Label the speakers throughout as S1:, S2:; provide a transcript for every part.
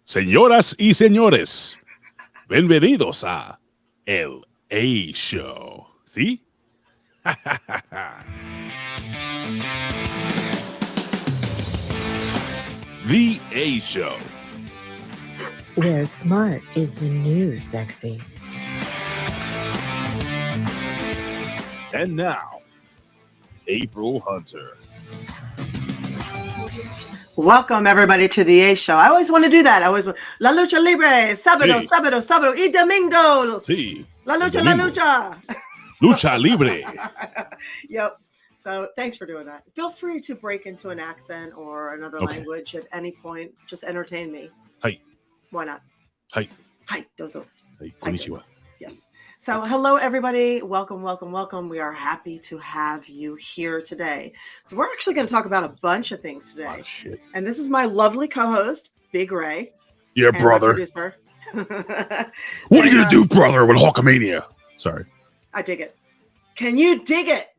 S1: Señoras y señores, bienvenidos a El A Show. ¿Sí? The A Show.
S2: Where smart is the new sexy.
S1: And now, April Hunter.
S3: Welcome everybody to the A Show. I always want to do that. I always want La Lucha Libre, sábado,
S1: Sí.
S3: sábado y domingo.
S1: Sí.
S3: La lucha,
S1: el
S3: la
S1: domingo.
S3: lucha.
S1: Lucha Libre.
S3: Yep. So thanks for doing that. Feel free to break into an accent or another language at any point. Just entertain me.
S1: Hi.
S3: Why not?
S1: Hi.
S3: Hi, dozo.
S1: Hi.
S3: Hi,
S1: Konnichiwa.
S3: dozo. Yes. So hello, everybody. Welcome, welcome, welcome. We are happy to have you here today. So we're actually going to talk about a bunch of things today.
S1: Oh, shit.
S3: And this is my lovely co-host, Big Ray.
S1: Yeah,
S3: and my
S1: brother.
S3: producer.
S1: What are you going to do, brother, with Hulkamania? Sorry.
S3: I dig it. Can you dig it?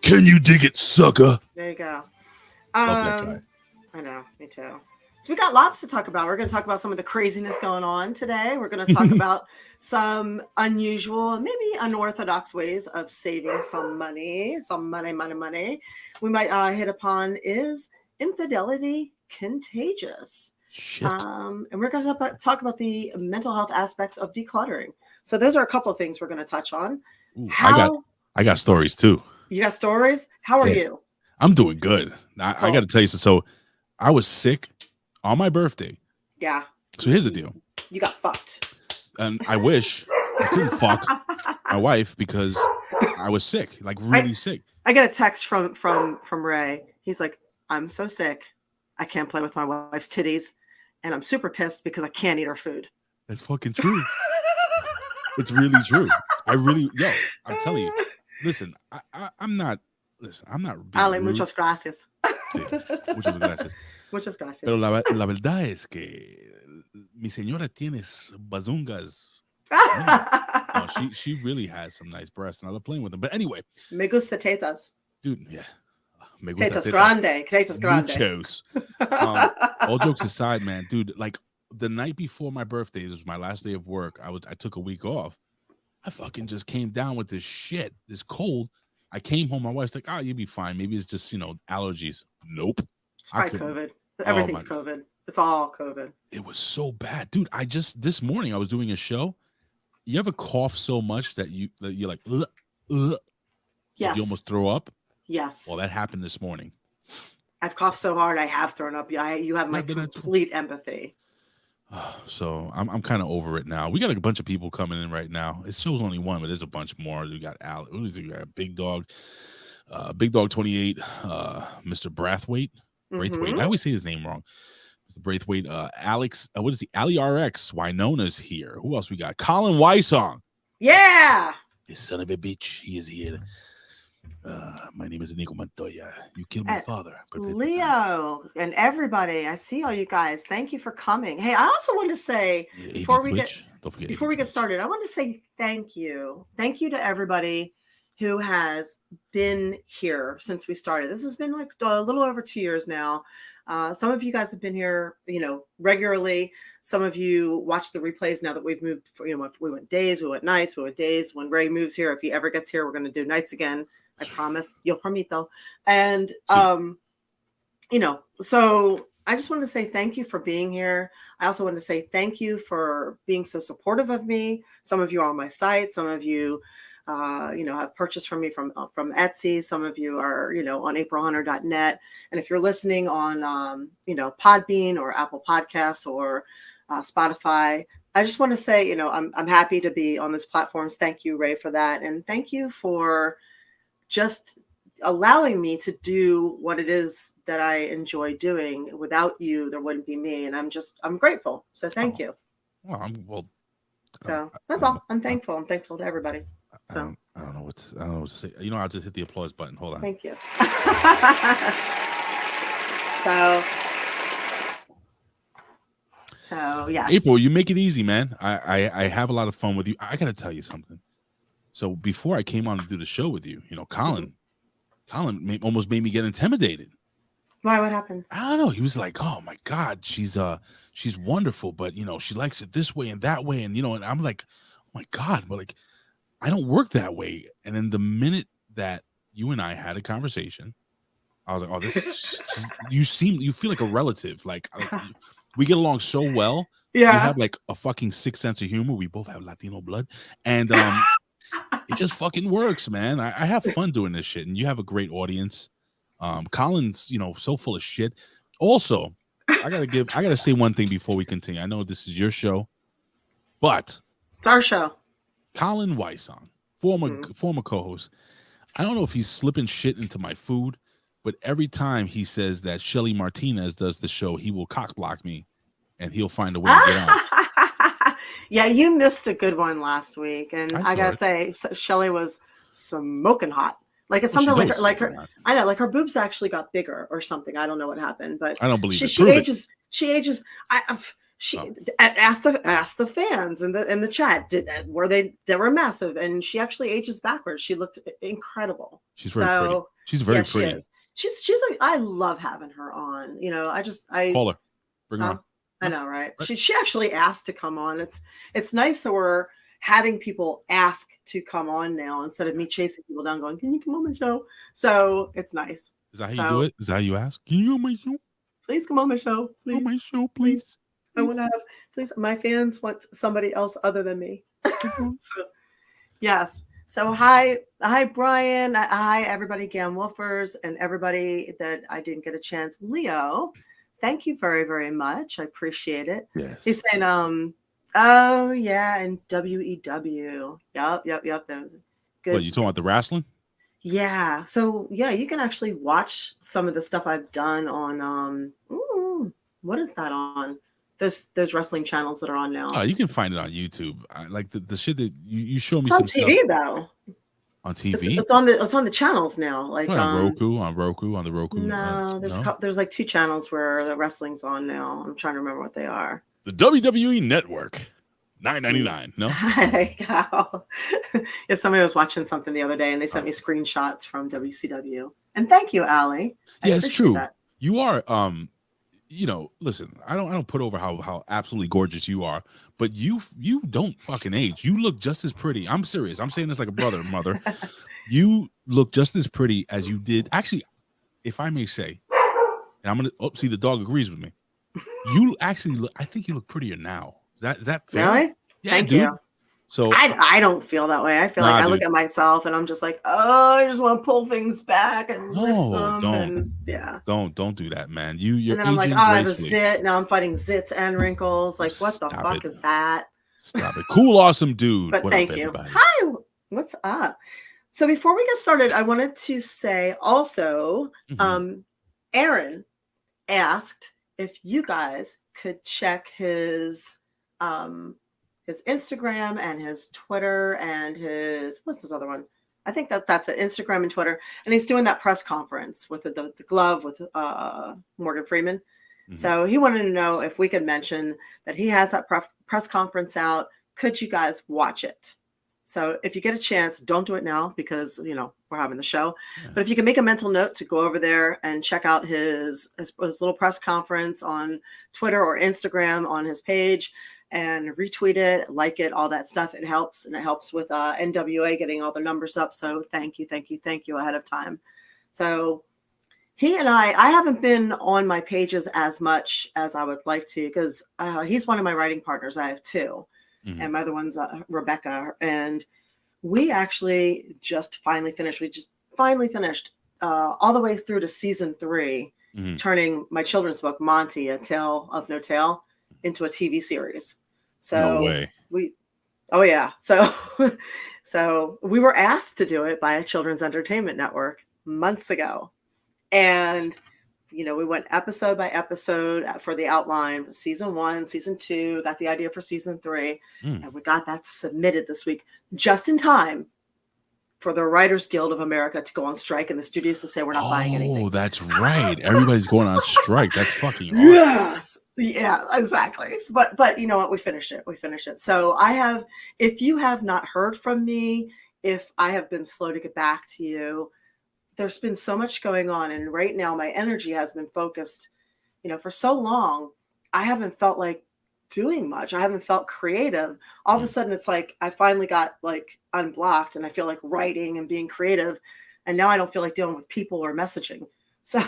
S1: Can you dig it, sucker?
S3: There you go.
S1: Love that guy.
S3: I know, me too. So we got lots to talk about. We're going to talk about some of the craziness going on today. We're going to talk about some unusual, maybe unorthodox ways of saving some money. We might hit upon, is infidelity contagious?
S1: Shit.
S3: And we're going to talk about the mental health aspects of decluttering. So those are a couple of things we're going to touch on.
S1: Ooh,
S3: How
S1: I got stories too.
S3: you got stories? How are
S1: Yeah.
S3: you?
S1: I'm doing good. I
S3: Cool.
S1: got to tell you, so I was sick on my birthday.
S3: Yeah,
S1: So here's the deal.
S3: you got fucked.
S1: And I wish I couldn't fuck my wife because I was sick, like really sick.
S3: I get a text from Ray. He's like, I'm so sick. I can't play with my wife's titties. And I'm super pissed because I can't eat her food.
S1: That's fucking true. It's really true. I'm telling you. Listen, I'm not being
S3: Ale,
S1: rude.
S3: muchas gracias.
S1: Sí, muchas gracias.
S3: Muchas gracias.
S1: Pero la verdad es que mi señora tiene bazungas. No, she really has some nice breasts, and I love playing with them. But anyway,
S3: Me gusta tetas.
S1: dude, yeah. Me gusta
S3: Tetas
S1: tetas.
S3: grande. Tetas grande.
S1: Muchos. All jokes aside, man, dude, like the night before my birthday, this was my last day of work. I took a week off. I fucking just came down with this shit, this cold. I came home. My wife's like, "Oh, you'll be fine. Maybe it's just allergies." Nope.
S3: It's probably COVID. Everything's COVID. It's all COVID.
S1: It was so bad, dude. This morning I was doing a show. You ever cough so much that you're like, ugh, ugh,
S3: Yes.
S1: you almost throw up?
S3: Yes.
S1: Well, that happened this morning.
S3: I've coughed so hard I have thrown up. You have my
S1: Yeah, but
S3: complete empathy.
S1: So I'm kind of over it now. We got a bunch of people coming in right now. It shows only one, but there's a bunch more. We got we got Big Dog 28, Mr. Brathwaite. Braithwaite. I always say his name wrong. Mr. Braithwaite. Alex. What is he? Ali RX. Winona's here. Who else we got? Colin Wysong.
S3: Yeah.
S1: This son of a bitch. He is here. My name is Nico Montoya. You killed my father.
S3: Leo and everybody. I see all you guys. Thank you for coming. Hey, I also want to say before we get started, I want to say thank you. Thank you to everybody who has been here since we started. This has been like a little over 2 years now. Some of you guys have been here, regularly. Some of you watch the replays now that we've moved. We went days, we went nights, we went days. When Ray moves here, if he ever gets here, we're going to do nights again. I promise. Yo permito. And, so I just wanted to say thank you for being here. I also wanted to say thank you for being so supportive of me. Some of you are on my site. Some of you, have purchased from me from Etsy. Some of you are, on aprilhunter.net. And if you're listening on, Podbean or Apple Podcasts or Spotify, I just want to say, I'm happy to be on this platform. Thank you, Ray, for that. And thank you for just allowing me to do what it is that I enjoy doing. Without you, there wouldn't be me. And I'm grateful. So thank you.
S1: Well,
S3: so that's all. I'm thankful. I'm thankful to everybody. So
S1: I don't know what to say. I'll just hit the applause button. Hold on.
S3: Thank you. So yes.
S1: April, you make it easy, man. I have a lot of fun with you. I got to tell you something. So before I came on to do the show with you, Colin almost made me get intimidated.
S3: Why? What happened?
S1: I don't know. He was like, "Oh my God, she's wonderful, but she likes it this way and that way." And I'm like, "Oh my God," but like I don't work that way. And then the minute that you and I had a conversation, I was like, "Oh, you feel like a relative. We get along so well. We
S3: Yeah.
S1: have like a fucking sick sense of humor. We both have Latino blood, and it just fucking works, man. I have fun doing this shit, and you have a great audience. Colin's, so full of shit. Also, I gotta say one thing before we continue. I know this is your show, but
S3: It's our show.
S1: Colin Weissong,
S3: Mhm.
S1: former co-host, I don't know if he's slipping shit into my food, but every time he says that Shelly Martinez does the show, he will cock block me and he'll find a way to get on.
S3: Yeah, you missed a good one last week, and
S1: I
S3: I
S1: saw
S3: gotta
S1: it.
S3: say, Shelly was smoking hot. Like it's
S1: Well,
S3: something
S1: she's
S3: like
S1: always
S3: like
S1: smoking
S3: her.
S1: hot.
S3: I know, like her boobs actually got bigger or something. I don't know what happened, but
S1: I don't believe it.
S3: she
S1: Prove it.
S3: ages. She ages. She
S1: Oh,
S3: asked the fans in the chat they were massive, and she actually ages backwards. She looked incredible.
S1: she's very pretty.
S3: So
S1: She's very
S3: yeah, she
S1: pretty.
S3: is. She's like, I love having her on. I
S1: Call her. Bring her
S3: Huh?
S1: on.
S3: I
S1: Huh?
S3: know, right?
S1: Right.
S3: She actually asked to come on. It's nice that we're having people ask to come on now instead of me chasing people down going, "Can you come on my show?" So it's nice.
S1: Is that how you do
S3: So
S1: it? Is that how you ask? Can you on my show?
S3: please come on my show,
S1: On my
S3: please,
S1: show,
S3: please.
S1: please.
S3: I want
S1: Please.
S3: to have please. My fans want somebody else other than me.
S1: Come on.
S3: So yes. So hi Brian, hi everybody, Gam Wolfers, and everybody that I didn't get a chance. Leo, thank you very very much. I appreciate it. He's
S1: Yes.
S3: saying, oh yeah, and WEW. Yep. That was
S1: What,
S3: good.
S1: you talking about the wrestling?
S3: Yeah. So yeah, you can actually watch some of the stuff I've done on what is that on? Those wrestling channels that are on
S1: Oh,
S3: now.
S1: you can find it on YouTube. I like the shit that you show me
S3: It's on
S1: some stuff
S3: TV though.
S1: on
S3: It's,
S1: TV.
S3: it's on the channels now. Like
S1: What, on the Roku.
S3: no,
S1: No,
S3: there's like two channels where the wrestling's on now. I'm trying to remember what they are.
S1: the WWE Network, $9.99. No,
S3: There you go. Yeah, somebody was watching something the other day and they sent
S1: oh.
S3: me screenshots from WCW. And thank you, Allie. I
S1: Yeah, it's
S3: appreciate
S1: true.
S3: that.
S1: You are listen, I don't put over how absolutely gorgeous you are, but you don't fucking age. You look just as pretty. I'm serious. I'm saying this like a brother, mother. You look just as pretty as you did. Actually, if I may say, and I'm gonna see the dog agrees with me. You actually look. I think you look prettier now. Is that fair?
S3: Really?
S1: Yeah,
S3: Thank
S1: dude.
S3: you.
S1: So
S3: I don't feel that way. I feel like
S1: nah,
S3: I look
S1: dude.
S3: at myself and I'm just like, oh, I just want to pull things back and lift
S1: No,
S3: them. And yeah.
S1: don't do that, man. You're
S3: And then I'm like, oh,
S1: aging
S3: I have a
S1: gracefully.
S3: zit. Now I'm fighting zits and wrinkles. Like, what the
S1: Stop it.
S3: fuck is that?
S1: Stop it. Cool, awesome dude.
S3: But
S1: What up,
S3: thank you.
S1: everybody?
S3: Hi, what's up? So before we get started, I wanted to say also,
S1: Mhm.
S3: Aaron asked if you guys could check his Instagram and his Twitter and what's his other one? I think that's it, Instagram and Twitter. And he's doing that press conference with the glove with Morgan Freeman.
S1: Mhm.
S3: So he wanted to know if we could mention that he has that press conference out. Could you guys watch it? So if you get a chance, don't do it now because we're having the show.
S1: Yeah.
S3: But if you can make a mental note to go over there and check out his little press conference on Twitter or Instagram on his page and retweet it, like it, all that stuff, it helps. And it helps with NWA getting all their numbers up. So thank you ahead of time. So he and I haven't been on my pages as much as I would like to because he's one of my writing partners. I have two.
S1: Mhm.
S3: And my other one's Rebecca. And we actually just finally finished. We just finally finished all the way through to season 3, turning my children's book, Monty, A Tale of No Tale, into a TV series. So
S1: No way.
S3: oh yeah. So we were asked to do it by a Children's Entertainment Network months ago. And we went episode by episode for the outline, season 1, season 2, got the idea for season 3, and we got that submitted this week just in time for the Writers Guild of America to go on strike and the studios to say we're not buying anything.
S1: Oh, that's right. Everybody's going on strike. That's fucking awesome.
S3: Yes. Yeah, exactly. But you know what? We finished it. So if you have not heard from me, if I have been slow to get back to you, there's been so much going on, and right now my energy has been focused, for so long. I haven't felt like doing much. I haven't felt creative. All of a sudden it's like I finally got like unblocked, and I feel like writing and being creative, and now I don't feel like dealing with people or messaging. So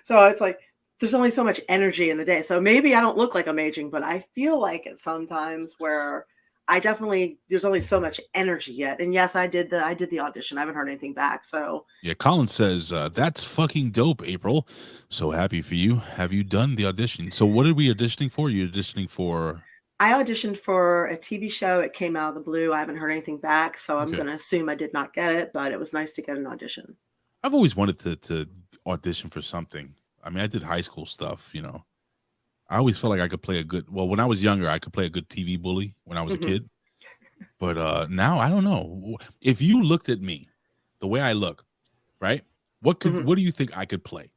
S3: so it's like there's only so much energy in the day. So maybe I don't look like I'm aging, but I feel like it sometimes, where there's only so much energy yet. And yes, I did the audition. I haven't heard anything back. So
S1: Yeah, Colin says, that's fucking dope, April. So happy for you. Have you done the audition? So what are we auditioning for? You're auditioning for...
S3: I auditioned for a TV show. It came out of the blue. I haven't heard anything back. So I'm going to assume I did not get it, but it was nice to get an audition.
S1: I've always wanted to audition for something. I mean, I did high school stuff, I always felt like I could play when I was younger, I could play a good TV bully when I was a kid. But now I don't know. If you looked at me the way I look, right? What do you think I could play?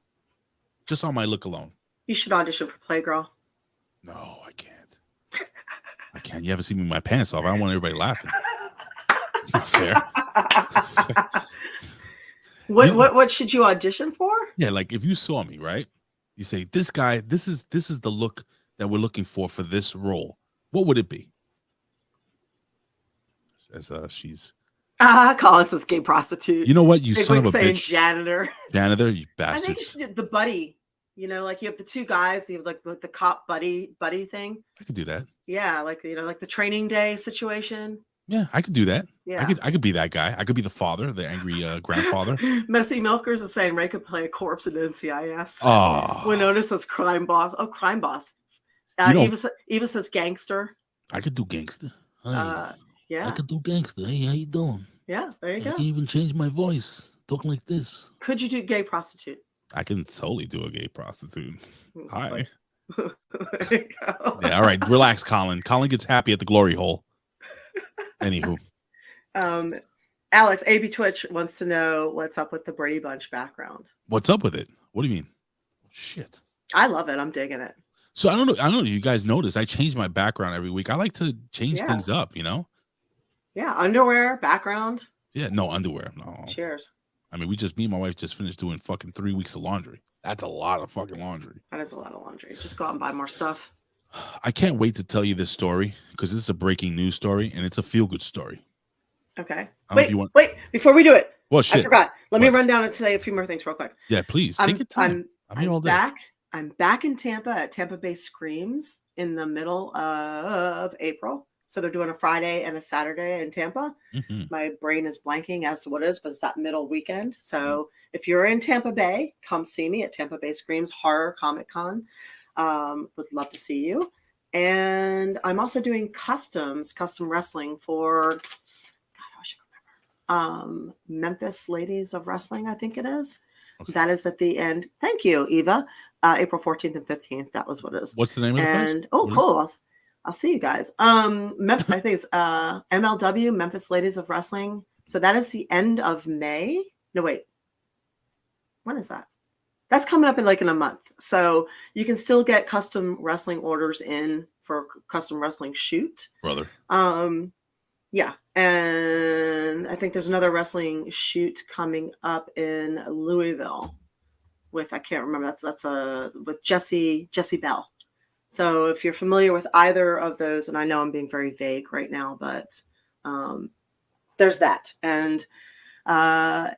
S1: Just on my look alone.
S3: You should audition for Playgirl.
S1: No, I can't. I can't. You haven't seen me with my pants off. I don't want everybody laughing. It's not fair.
S3: What should you audition for?
S1: Yeah, like if you saw me, right? You say, this guy, this is the look that we're looking for this role. What would it be? As she's
S3: Colin says gay prostitute.
S1: You know what? You son of a bitch.
S3: Janitor.
S1: Janitor, you
S3: I think you
S1: bastards.
S3: should do the buddy. Like you have the two guys, you have like the cop buddy thing.
S1: I could do that.
S3: Yeah, like like the Training Day situation.
S1: Yeah, I could do that.
S3: Yeah.
S1: I could be that guy. I could be the father, the angry grandfather.
S3: Messy Milkers is saying Ray could play a corpse in NCIS.
S1: Oh.
S3: Winona says crime boss. Oh, crime boss. Eva says gangster.
S1: I could do gangster.
S3: Yeah.
S1: I could do gangster. Hey, how you doing?
S3: Yeah, there you go.
S1: I can even change my voice. Talking like this.
S3: Could you do gay prostitute?
S1: I can totally do a gay prostitute. Hi.
S3: There you go.
S1: Yeah, all right. Relax, Colin. Colin gets happy at the glory hole. Anywho.
S3: Alex, AB Twitch wants to know what's up with the Brady Bunch background.
S1: What's up with it? What do you mean? Shit.
S3: I love it. I'm digging it.
S1: So I don't know if you guys notice. I change my background every week. I like to change things up,
S3: Yeah, underwear, background.
S1: Yeah, no underwear. No.
S3: Cheers.
S1: I mean, me and my wife just finished doing fucking 3 weeks of laundry. That's a lot of fucking laundry.
S3: That is a lot of laundry. Just go out and buy more stuff.
S1: I can't wait to tell you this story because this is a breaking news story and it's a feel-good story.
S3: Okay. Wait, before we do it.
S1: Well, shit.
S3: I forgot. Let me run down and say a few more things real quick.
S1: Yeah, please. Take your time. I'm here all day.
S3: I'm back in Tampa at Tampa Bay Screams in the middle of April. So they're doing a Friday and a Saturday in Tampa. Mm-hmm. My brain is blanking as to what it is, but it's that middle weekend. So if you're in Tampa Bay, come see me at Tampa Bay Screams Horror Comic Con. Would love to see you. And I'm also doing custom wrestling for, God, I wish I remember. Memphis Ladies of Wrestling, I think it is. Okay. That is at the end. Thank you, Eva. April 14th and 15th. That was what it is.
S1: What's the name of the place?
S3: Oh, cool. I'll see you guys. I think it's MLW, Memphis Ladies of Wrestling. So that is the end of May. No, wait. When is that? That's coming up in a month. So you can still get custom wrestling orders in for custom wrestling shoot.
S1: Brother.
S3: Yeah. And I think there's another wrestling shoot coming up in Louisville with, I can't remember. That's with Jesse Bell. So if you're familiar with either of those, and I know I'm being very vague right now, but there's that. And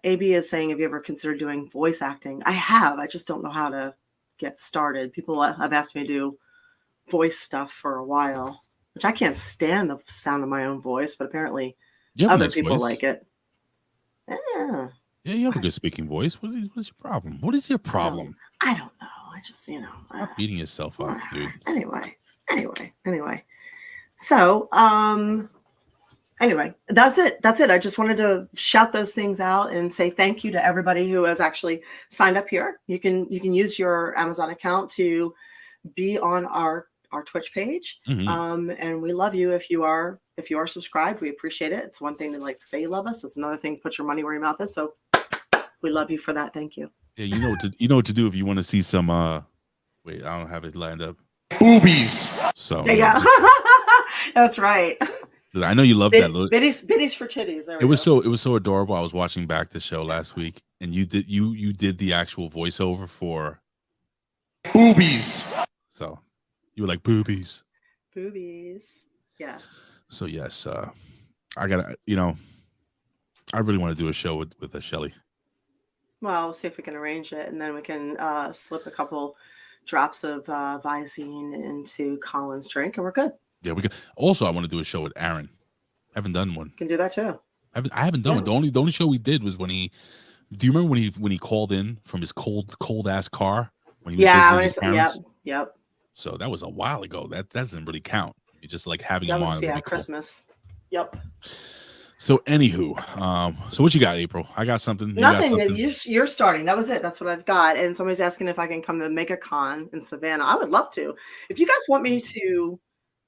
S3: AB is saying, have you ever considered doing voice acting? I have. I just don't know how to get started. People have asked me to do voice stuff for a while, which I can't stand the sound of my own voice, but apparently other people like it. Yeah.
S1: Yeah, you have a good speaking voice. What's your problem? What is your problem?
S3: I don't know. I just,
S1: Stop beating yourself up, dude.
S3: Anyway. So, anyway, that's it. I just wanted to shout those things out and say thank you to everybody who has actually signed up here. You can use your Amazon account to be on our Twitch page. Mm-hmm. And we love you if you are subscribed. We appreciate it. It's one thing to say you love us. It's another thing to put your money where your mouth is. So we love you for that. Thank you.
S1: Yeah, you know what to do if you want to see some wait, I don't have it lined up.
S4: Boobies.
S1: So
S3: yeah. That's right.
S1: I know you love that.
S3: Biddies for titties. There we
S1: It was
S3: go.
S1: so adorable. I was watching back the show last week, and you did the actual voiceover for
S4: boobies.
S1: So you were like boobies.
S3: Boobies. Yes.
S1: So yes, I gotta. I really want to do a show with Shelly.
S3: Well, we'll see if we can arrange it, and then we can slip a couple drops of Visine into Colin's drink, and we're good.
S1: Yeah, we could. Also, I want to do a show with Aaron. I haven't done one.
S3: Can do that too.
S1: I haven't done one. The only show we did was when he. Do you remember when he called in from his cold ass car when he was visiting his parents?
S3: Yep.
S1: So that was a while ago. That doesn't really count. It's just like having
S3: that
S1: him
S3: was,
S1: on.
S3: Yeah, Christmas. Cool. Yep.
S1: So anywho, so what you got, April? I got something.
S3: Nothing. You're starting. That was it. That's what I've got. And somebody's asking if I can come to the MegaCon in Savannah. I would love to. If you guys want me to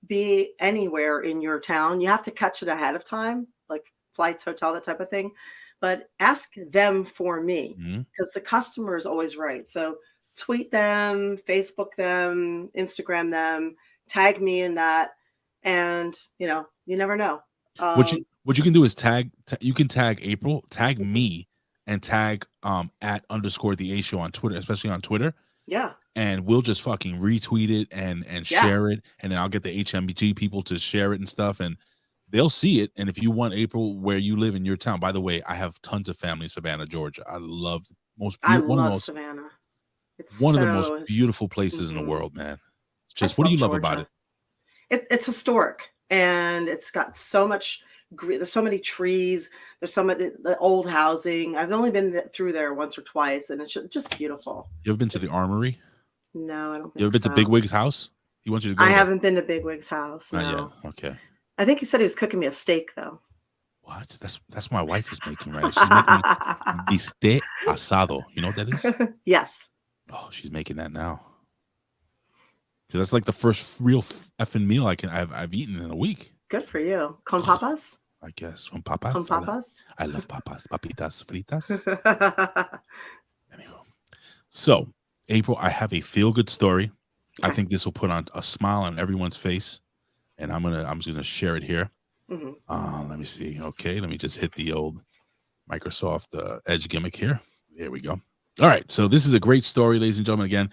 S3: be anywhere in your town, you have to catch it ahead of time, like flights, hotel, that type of thing. But ask them for me because the customer is always right. So tweet them, Facebook them, Instagram them, tag me in that, and you never know.
S1: What you can do is you can tag April, tag me, and tag at _ the A Show on Twitter, especially on Twitter.
S3: Yeah.
S1: And we'll just fucking retweet it and share it, and then I'll get the HMG people to share it and stuff, and they'll see it. And if you want April where you live in your town, by the way, I have tons of family in Savannah, Georgia. I love
S3: Savannah. It's
S1: one of the most beautiful places in the world, man. Just what do you love about it?
S3: It's historic, and it's got so much. There's so many trees. There's so much the old housing. I've only been through there once or twice, and it's just beautiful.
S1: You ever been to the Armory?
S3: No, I don't think
S1: You ever been to Bigwig's house? He wants you to go.
S3: I haven't been to Bigwig's house. No.
S1: Not yet. Okay.
S3: I think he said he was cooking me a steak, though.
S1: What? That's my wife is making, right? She's making bistec asado. You know what that is?
S3: Yes.
S1: Oh, she's making that now. Because that's like the first real effing meal I've eaten in a week.
S3: Good for you. Con papas?
S1: I guess. Con papas?
S3: Con papas?
S1: I love papas. Papitas fritas. Anyway. So, April, I have a feel-good story. Okay. I think this will put on a smile on everyone's face. And I'm just gonna share it here. Let me see. Okay, let me just hit the old Microsoft Edge gimmick here. There we go. All right. So this is a great story, ladies and gentlemen. Again,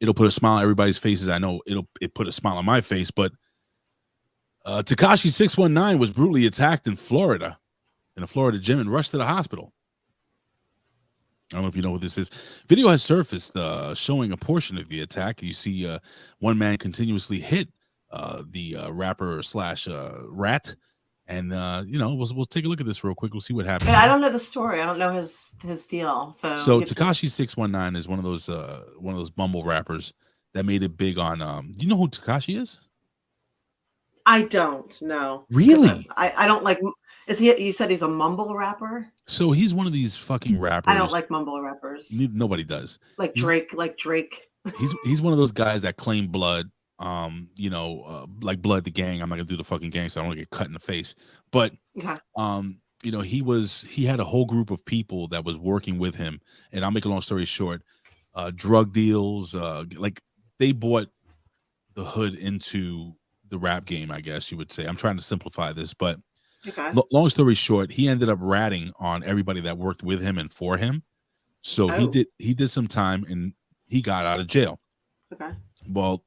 S1: it'll put a smile on everybody's faces. I know it put a smile on my face, but Tekashi 619 was brutally attacked in Florida, in a Florida gym, and rushed to the hospital. I don't know if you know what this is. Video has surfaced showing a portion of the attack. You see one man continuously hit the rapper / rat, and we'll take a look at this real quick. We'll see what happens.
S3: But I don't know the story. I don't know his deal. So
S1: Tekashi 619 is one of those mumble rappers that made it big on. Do you know who Tekashi is?
S3: I don't know.
S1: Really?
S3: I don't like. Is he? You said he's a mumble rapper.
S1: So he's one of these fucking rappers.
S3: I don't like mumble rappers.
S1: Nobody does.
S3: Like Drake.
S1: He's one of those guys that claim blood. Like Blood the Gang. I'm not gonna do the fucking gang, so I don't get cut in the face. But he had a whole group of people that was working with him, and I'll make a long story short. Drug deals, like they bought the hood into the rap game, I guess you would say. I'm trying to simplify this, but long story short, he ended up ratting on everybody that worked with him and for him. So he did some time and he got out of jail.
S3: Okay.
S1: Well,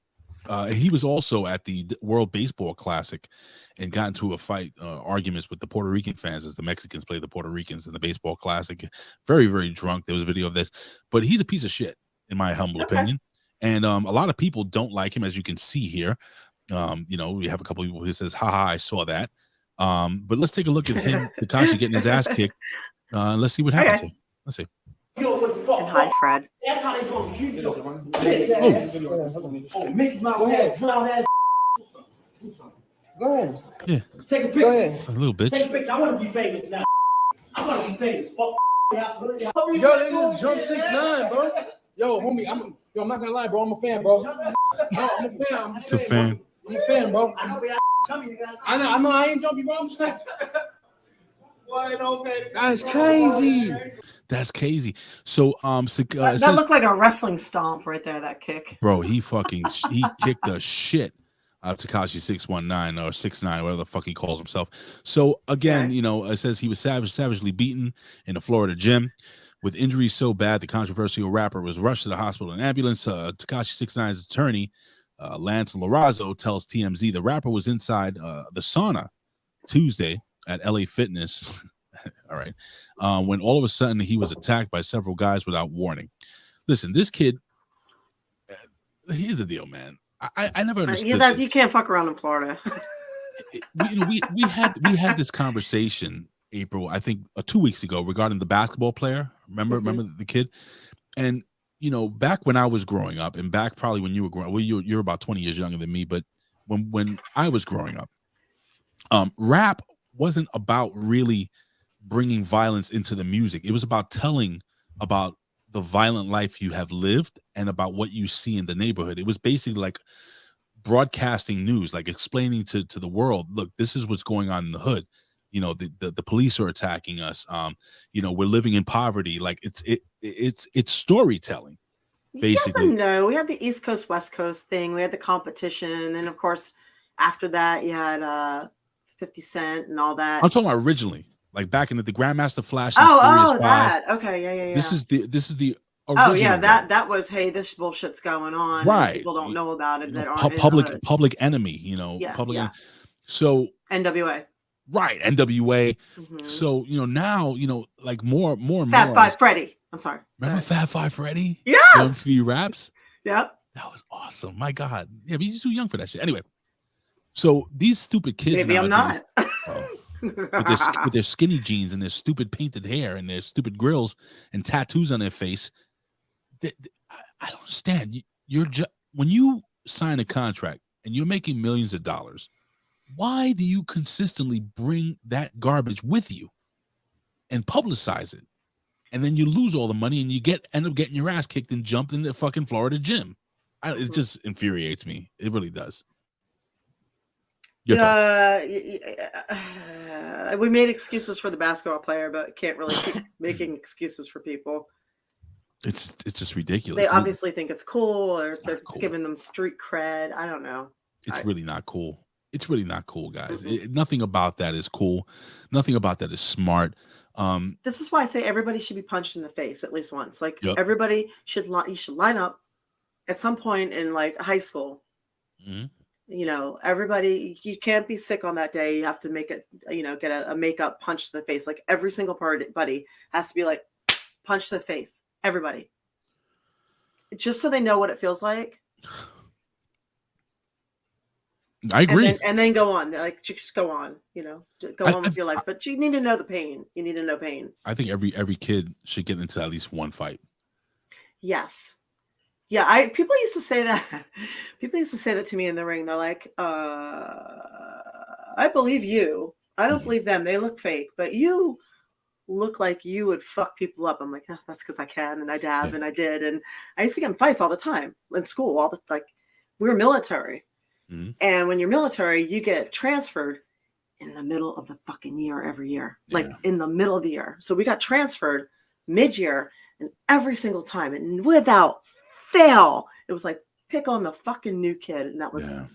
S1: he was also at the World Baseball Classic and got into a fight, arguments with the Puerto Rican fans as the Mexicans played the Puerto Ricans in the Baseball Classic. Very, very drunk. There was a video of this, but he's a piece of shit, in my humble opinion. And a lot of people don't like him, as you can see here. We have a couple of people who says, haha, I saw that. But let's take a look at him, Tekashi getting his ass kicked. Let's see what happens here. Let's see.
S3: And hi, Fred.
S5: That's how they supposed to treat you. Oh, Mickey Mouse ass, brown ass.
S2: Go ahead.
S1: Yeah.
S5: Take a picture.
S2: Go ahead.
S1: A little bitch.
S5: Take a picture. I want to be famous now. I want to be famous. Fuck.
S4: Yo, this is Jump 6ix9ine, bro. Yo, homie, I'm not gonna lie, bro. I'm a fan, bro. I'm a fan.
S1: It's a fan.
S4: I'm a fan, bro. I know. I ain't jumpy, bro. I'm just like, that's crazy.
S1: That's crazy. So,
S3: that looked like a wrestling stomp right there. That kick,
S1: bro. He kicked the shit Takashi 619 or 69, whatever the fuck he calls himself. So again,
S3: Okay.
S1: you know, it says he was savagely beaten in a Florida gym with injuries so bad the controversial rapper was rushed to the hospital in an ambulance. Takashi 69's attorney, Lance Larazzo, tells TMZ the rapper was inside the sauna Tuesday at LA Fitness. All right. When all of a sudden he was attacked by several guys without warning. Listen, this kid, here's the deal, man. I never understood
S3: Yeah,
S1: this.
S3: you can't fuck around in Florida.
S1: we had this conversation, April, I think 2 weeks ago, regarding the basketball player. Remember the kid? And you know, back when I was growing up, and back probably when you were growing, well, you're about 20 years younger than me, but when I was growing up, rap wasn't about really bringing violence into the music. It was about telling about the violent life you have lived and about what you see in the neighborhood. It was basically like broadcasting news, like explaining to the world, look, this is what's going on in the hood. You know, the police are attacking us. You know, we're living in poverty. Like it's storytelling,
S3: Yes
S1: basically.
S3: and no. We had the East Coast, West Coast thing. We had the competition. And then, of course, after that, you had 50 Cent and all that.
S1: I'm talking about originally, like back in the Grandmaster Flash and Furious 5.
S3: That. Okay, yeah.
S1: This is the
S3: Oh yeah,
S1: original
S3: that was, hey, this bullshit's going on.
S1: Right.
S3: And people don't know about it
S1: You
S3: that
S1: know,
S3: aren't in the hood.
S1: public enemy, you know,
S3: Yeah,
S1: public
S3: yeah.
S1: enemy. So
S3: NWA.
S1: right, NWA.
S3: Mhm.
S1: So, you know, now, you know, like more and
S3: Fat
S1: more.
S3: Five Freddy. I'm sorry.
S1: Remember Fat Five Freddy?
S3: Yes.
S1: MTV Raps?
S3: Yep.
S1: That was awesome. My God. Yeah, but he's too young for that shit. Anyway, so these stupid kids
S3: Maybe I'm
S1: nowadays,
S3: not.
S1: with their skinny jeans and their stupid painted hair and their stupid grills and tattoos on their face, I don't understand. When you sign a contract and you're making millions of dollars, why do you consistently bring that garbage with you and publicize it? And then you lose all the money and you end up getting your ass kicked and jumped in the fucking Florida gym. It just infuriates me. It really does.
S3: We made excuses for the basketball player, but can't really keep making excuses for people.
S1: It's just ridiculous.
S3: They obviously think it's cool, or it's
S1: cool.
S3: giving them street cred. I don't know.
S1: It's really not cool. It's really not cool, guys. Nothing about that is cool. Nothing about that is smart.
S3: This is why I say everybody should be punched in the face at least once. Like everybody should line up at some point in like high school.
S1: Mm-hmm.
S3: You know, everybody, you can't be sick on that day. You have to make it, you know, get a makeup punch to the face. Like every single buddy has to be like punch to the face. Everybody. Just so they know what it feels like.
S1: I agree.
S3: And then go on. Like just go on, you know, go on with your life. But you need to know the pain. You need to know pain.
S1: I think every kid should get into at least one fight.
S3: Yes. Yeah, people used to say that. People used to say that to me in the ring. They're like, I believe you. I don't believe them. They look fake, but you look like you would fuck people up. I'm like, oh, that's because I can, and I have, and I did. And I used to get in fights all the time in school. We were military. Mm-hmm. And when you're military, you get transferred in the middle of the fucking year every year. Like in the middle of the year. So we got transferred mid-year, and every single time, and without fail, it was like pick on the fucking new kid, and that was and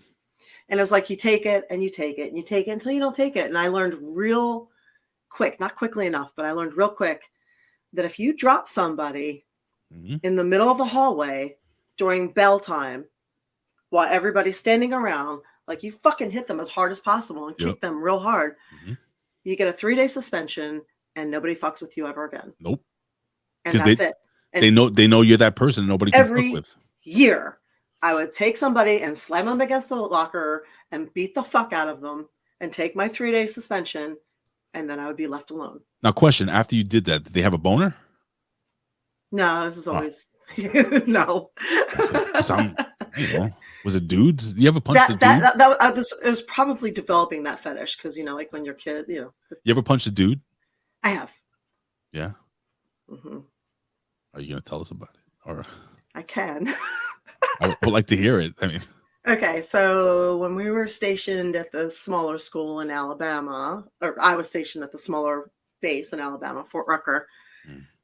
S3: it was like you take it and you take it and you take it until you don't take it. And I learned real quick, not quickly enough, but I learned real quick that if you drop somebody in the middle of the hallway during bell time while everybody's standing around, like you fucking hit them as hard as possible and kick them real hard, you get a 3-day suspension and nobody fucks with you ever again.
S1: Nope.
S3: And that's it.
S1: And they know you're that person nobody can fuck with.
S3: Year, I would take somebody and slam them against the locker and beat the fuck out of them and take my 3-day suspension, and then I would be left alone.
S1: Now, question: after you did that, did they have a boner?
S3: No, this is always no.
S1: Was it dudes? Do you ever punch the dude?
S3: It was probably developing that fetish because like when you're a kid,
S1: You ever punch a dude?
S3: I have.
S1: Yeah.
S3: Mm-hmm.
S1: Are you gonna tell us about it, or
S3: I can?
S1: I would like to hear it. I mean,
S3: okay. So when we were stationed at the smaller school in Alabama, or I was stationed at the smaller base in Alabama, Fort Rucker.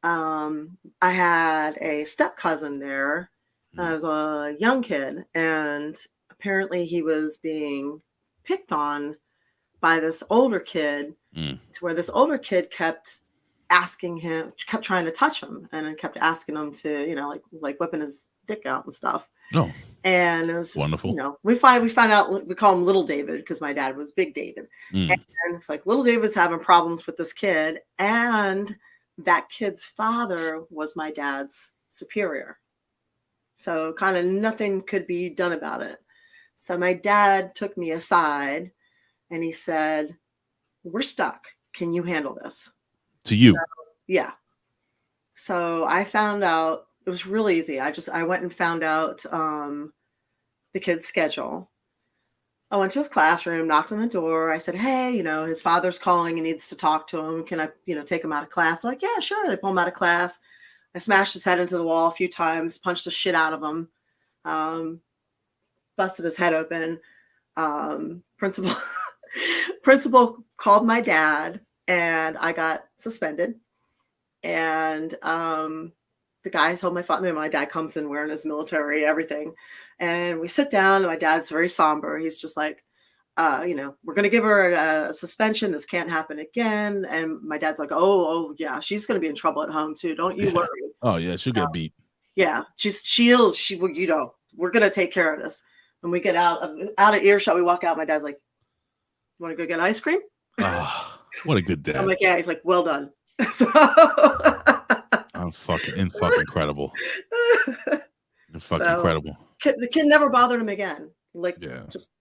S3: I had a step cousin there. I was a young kid, and apparently he was being picked on by this older kid,
S1: Mm.
S3: to where this older kid kept trying to touch him, and then kept asking him to, like whipping his dick out and stuff.
S1: Oh,
S3: And it was,
S1: wonderful.
S3: we found out, we call him Little David because my dad was Big David.
S1: Mm.
S3: And it's like Little David's having problems with this kid, and that kid's father was my dad's superior. So kind of nothing could be done about it. So my dad took me aside and he said, "We're stuck. Can you handle this?"
S1: To you.
S3: So, yeah. So I found out, it was really easy. I went and found out the kid's schedule. I went to his classroom, knocked on the door. I said, "Hey, his father's calling and needs to talk to him. Can I, take him out of class?" They're like, "Yeah, sure." They pull him out of class. I smashed his head into the wall a few times, punched the shit out of him, busted his head open. Principal principal called my dad, and I got suspended. And the guy told my father, my dad comes in wearing his military, everything. And we sit down, and my dad's very somber. He's just like, we're going to give her a suspension. This can't happen again. And my dad's like, oh yeah, she's going to be in trouble at home too. Don't you worry.
S1: Oh yeah, she'll get beat.
S3: Yeah, we're going to take care of this. When we get out of earshot, we walk out. My dad's like, "You want to go get ice cream?"
S1: Oh, what a good dad.
S3: I'm like, "Yeah." He's like, "Well done." So
S1: I'm fucking incredible. Incredible.
S3: The kid never bothered him again. Like,
S1: Yeah.
S3: just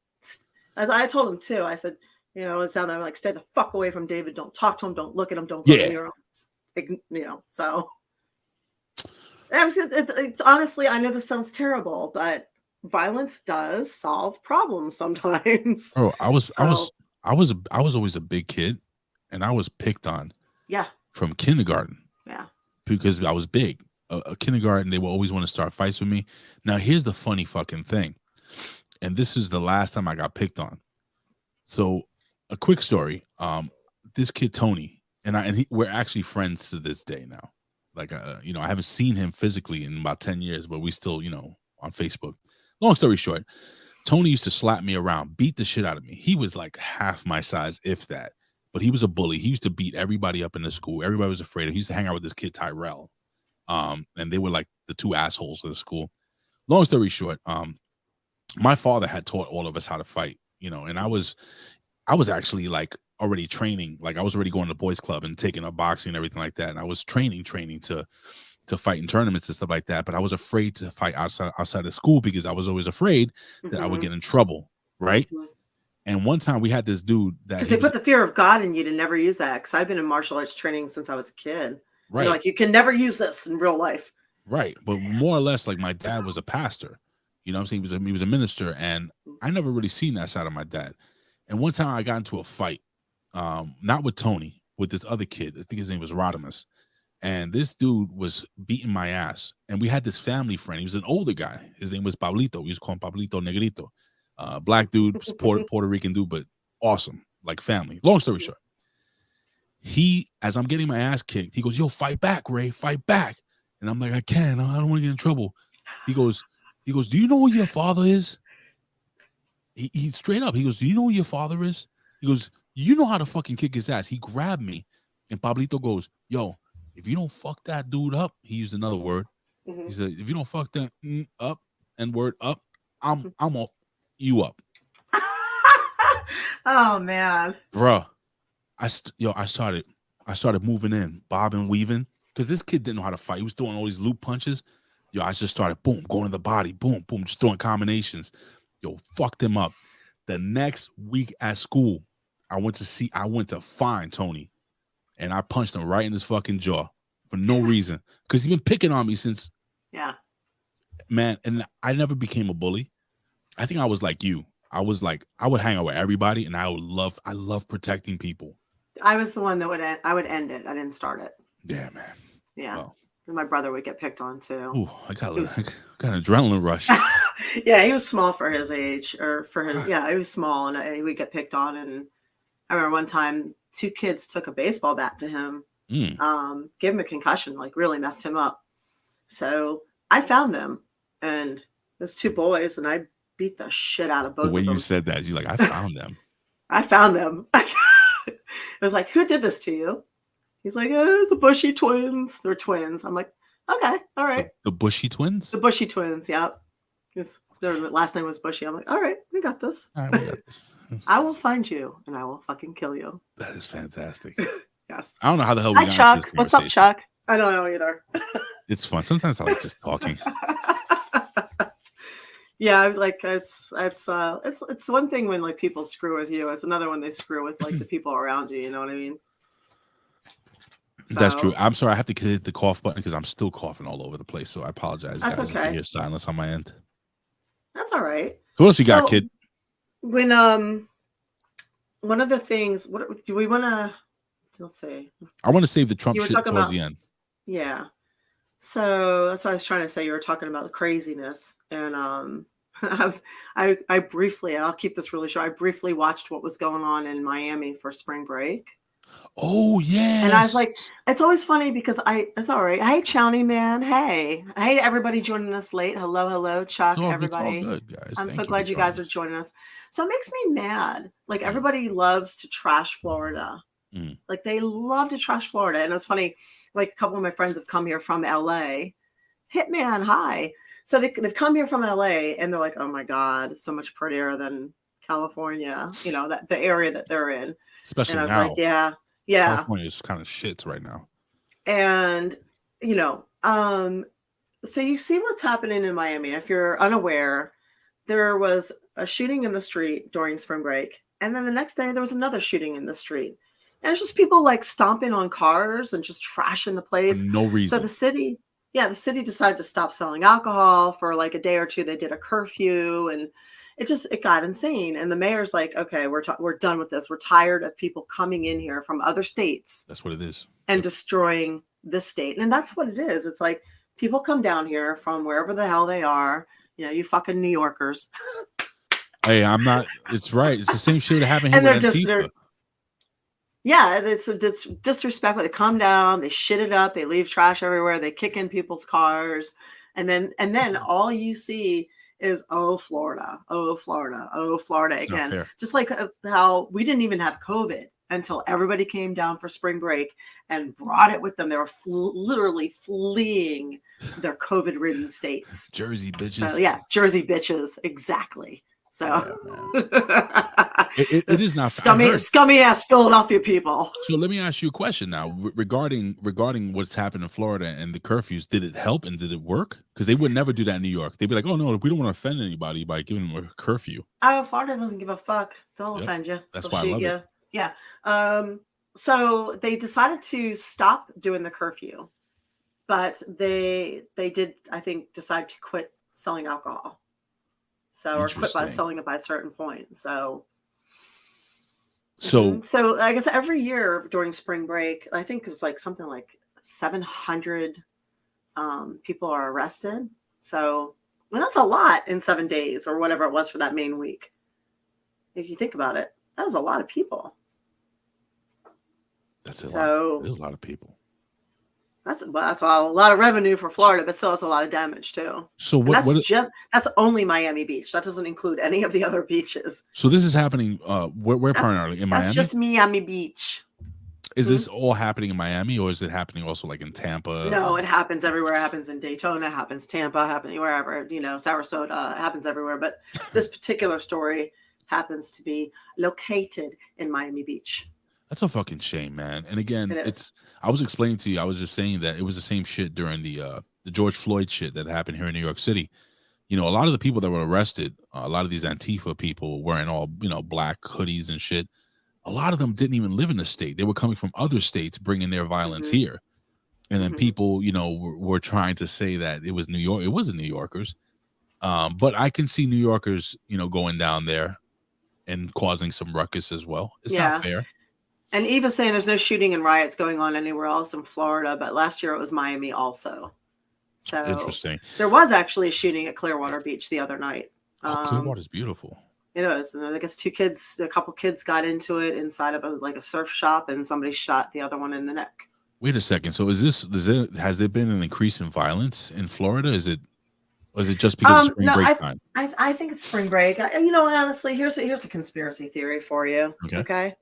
S3: as I told him too, I said, it's down there, like, "Stay the fuck away from David. Don't talk to him. Don't look at him. Don't go near him." So honestly, I know this sounds terrible, but violence does solve problems sometimes.
S1: Oh, I was always a big kid, and I was picked on.
S3: Yeah.
S1: From kindergarten.
S3: Yeah.
S1: Because I was big. A kindergarten, they will always want to start fights with me. Now, here's the funny fucking thing. And this is the last time I got picked on. So, a quick story. This kid, Tony, we're actually friends to this day now. Like, I haven't seen him physically in about 10 years, but we still, on Facebook. Long story short, Tony used to slap me around, beat the shit out of me. He was like half my size, if that. But he was a bully. He used to beat everybody up in the school. Everybody was afraid of him. He used to hang out with this kid, Tyrell. And they were like the two assholes of the school. Long story short, my father had taught all of us how to fight, and I was actually like already training. Like, I was already going to boys club and taking up boxing and everything like that. And I was training to fight in tournaments and stuff like that. But I was afraid to fight outside of school because I was always afraid that I would get in trouble. Right. Mm-hmm. And one time we had this dude that,
S3: because they put the fear of God in you to never use that. Because I've been in martial arts training since I was a kid.
S1: Right.
S3: Like, you can never use this in real life.
S1: Right. But more or less, like, my dad was a pastor. You know what I'm saying? He was a minister, and I never really seen that side of my dad. And one time I got into a fight, not with Tony, with this other kid. I think his name was Rodimus. And this dude was beating my ass. And we had this family friend. He was an older guy. His name was Pablito. We used to call him Pablito Negrito. Black dude, Puerto Rican dude, but awesome, like family. Long story short, as I'm getting my ass kicked, he goes, "Yo, fight back, Ray, fight back." And I'm like, "I can't. I don't want to get in trouble." He goes, "Do you know who your father is?" He straight up, he goes, "Do you know who your father is?" He goes, "You know how to fucking kick his ass." He grabbed me, and Pablito goes, "Yo, if you don't fuck that dude up," he used another word. Mm-hmm. He said, "If you don't fuck that up and word up, I'm all you up."
S3: Oh man,
S1: bruh, I started moving in, bobbing, weaving, because this kid didn't know how to fight. He was throwing all these loop punches. I just started boom, going to the body, boom, boom, just throwing combinations. Fucked him up. The next week at school, I went to find Tony, and I punched him right in his fucking jaw for no reason, because he's been picking on me since.
S3: Yeah,
S1: man, and I never became a bully. I think I was like you. I was like, I would hang out with everybody, and I love protecting people.
S3: I was the one that I would end it. I didn't start it.
S1: Yeah, man.
S3: Yeah. Well, and my brother would get picked on too.
S1: Ooh, I got an adrenaline rush.
S3: Yeah, he was small for his age, or for his. Yeah, he was small, and he would get picked on. And I remember one time, 2 kids took a baseball bat to him, gave him a concussion, like really messed him up. So I found them, and those 2 boys, and I beat the shit out of
S1: The
S3: both
S1: way
S3: of
S1: you
S3: them.
S1: said that, you're like, I found them.
S3: I found them. It was like, who did this to you? He's like, it's the Bushy twins. They're twins. I'm like, okay, all right.
S1: The Bushy twins?
S3: The Bushy twins, yeah. Their last name was Bushy. I'm like, all right, we got this.
S1: All right, we got this.
S3: I will find you and I will fucking kill you.
S1: That is fantastic.
S3: Yes.
S1: I don't know how the hell we
S3: Hi,
S1: got into
S3: Chuck.
S1: this
S3: What's up,
S1: conversation.
S3: Chuck? I don't know either.
S1: It's fun. Sometimes I like just talking.
S3: Yeah, I was like, it's one thing when like people screw with you. It's another when they screw with like the people around you. You know what I mean?
S1: That's true.
S3: So,
S1: I'm sorry. I have to hit the cough button because I'm still coughing all over the place. So I apologize,
S3: That's
S1: guys. If you
S3: okay.
S1: hear silence on my end.
S3: That's all right.
S1: So what else you got,
S3: So
S1: kid?
S3: when one of the things, what do we want to? Let's see.
S1: I want to save the Trump
S3: You were
S1: shit
S3: talking
S1: towards
S3: about,
S1: the end.
S3: yeah. So that's what I was trying to say. You were talking about the craziness, and I briefly, and I'll keep this really short. I briefly watched what was going on in Miami for spring break.
S1: Oh yeah.
S3: And I was like, it's always funny because it's all right. Hey, Chowny man. Hey, everybody joining us late. Hello, Chuck,
S1: it's all
S3: everybody.
S1: good, guys.
S3: I'm
S1: Thank
S3: so
S1: you
S3: glad
S1: for
S3: you guys
S1: joining
S3: are
S1: us.
S3: joining us. So it makes me mad. Like everybody loves to trash Florida.
S1: Mm.
S3: Like they love to trash Florida. And it's funny, like a couple of my friends have come here from LA. Hitman, hi. So they've come here from LA and they're like, oh my God, it's so much prettier than California, you know, that the area that they're in.
S1: Especially
S3: And I was
S1: now.
S3: like, yeah.
S1: California is kind of shits right now.
S3: And, you know, so you see what's happening in Miami. If you're unaware, there was a shooting in the street during spring break. And then the next day there was another shooting in the street. And it's just people like stomping on cars and just trashing the
S1: For
S3: place.
S1: no
S3: So
S1: reason.
S3: the city decided to stop selling alcohol for like a day or two. They did a curfew and it got insane. And the mayor's like, okay, we're done with this. We're tired of people coming in here from other states
S1: That's what it is.
S3: and destroying this state. And that's what it is. It's like people come down here from wherever the hell they are. You know, you fucking New Yorkers.
S1: Hey, I'm not. It's right. It's the same shit that happened here
S3: And
S1: with
S3: they're
S1: Antifa.
S3: yeah, it's disrespectful. They come down, they shit it up, they leave trash everywhere, they kick in people's cars, and then all you see is Florida, Florida
S1: It's not
S3: again.
S1: fair.
S3: Just like how we didn't even have COVID until everybody came down for spring break and brought it with them. They were literally fleeing their COVID-ridden states.
S1: Jersey bitches.
S3: So yeah, Jersey bitches, exactly. So
S1: Yeah, it is not
S3: scummy ass Philadelphia people.
S1: So let me ask you a question now regarding what's happened in Florida and the curfews. Did it help and did it work? Because they would never do that in New York. They'd be like, "Oh no, we don't want to offend anybody by giving them a curfew."
S3: Oh, Florida doesn't give a fuck. They'll offend you.
S1: That's
S3: They'll
S1: why I love
S3: you.
S1: it.
S3: Yeah. So they decided to stop doing the curfew, but they did, I think, decide to quit selling alcohol. So or quit by
S1: Interesting.
S3: selling it by a certain point. So
S1: So
S3: so I guess every year during spring break, I think it's like something like 700 people are arrested. So that's a lot in 7 days or whatever it was for that main week. If you think about it, that was a lot of people.
S1: that's a lot.
S3: So
S1: There's a lot of people.
S3: that's a lot of revenue for Florida, but still it's a lot of damage too.
S1: So
S3: And that's only Miami Beach. That doesn't include any of the other beaches.
S1: So this is happening. Where primarily in Miami?
S3: That's just Miami Beach.
S1: Is this all happening in Miami, or is it happening also like in Tampa?
S3: No, it happens everywhere. It happens in Daytona, it happens Tampa, happens wherever, Sarasota, it happens everywhere. But this particular story happens to be located in Miami Beach.
S1: That's a fucking shame, man. And again,
S3: It is.
S1: I was explaining to you, I was just saying that it was the same shit during the George Floyd shit that happened here in New York City. You know, a lot of the people that were arrested, a lot of these Antifa people wearing all, black hoodies and shit. A lot of them didn't even live in the state. They were coming from other states, bringing their violence here. And then people, were trying to say that it was New York. It wasn't New Yorkers. But I can see New Yorkers, going down there and causing some ruckus as well. It's not fair.
S3: And Eva's saying there's no shooting and riots going on anywhere else in Florida, but last year it was Miami also. So
S1: Interesting.
S3: There was actually a shooting at Clearwater Beach the other night.
S1: Clearwater's beautiful.
S3: It was. And I guess a couple kids got into it inside of a surf shop, and somebody shot the other one in the neck.
S1: Wait a second. So has there been an increase in violence in Florida? Is it Or is it just because of spring
S3: No,
S1: break time?
S3: I think it's spring break. You know, honestly, here's a conspiracy theory for you.
S1: Okay.
S3: Okay.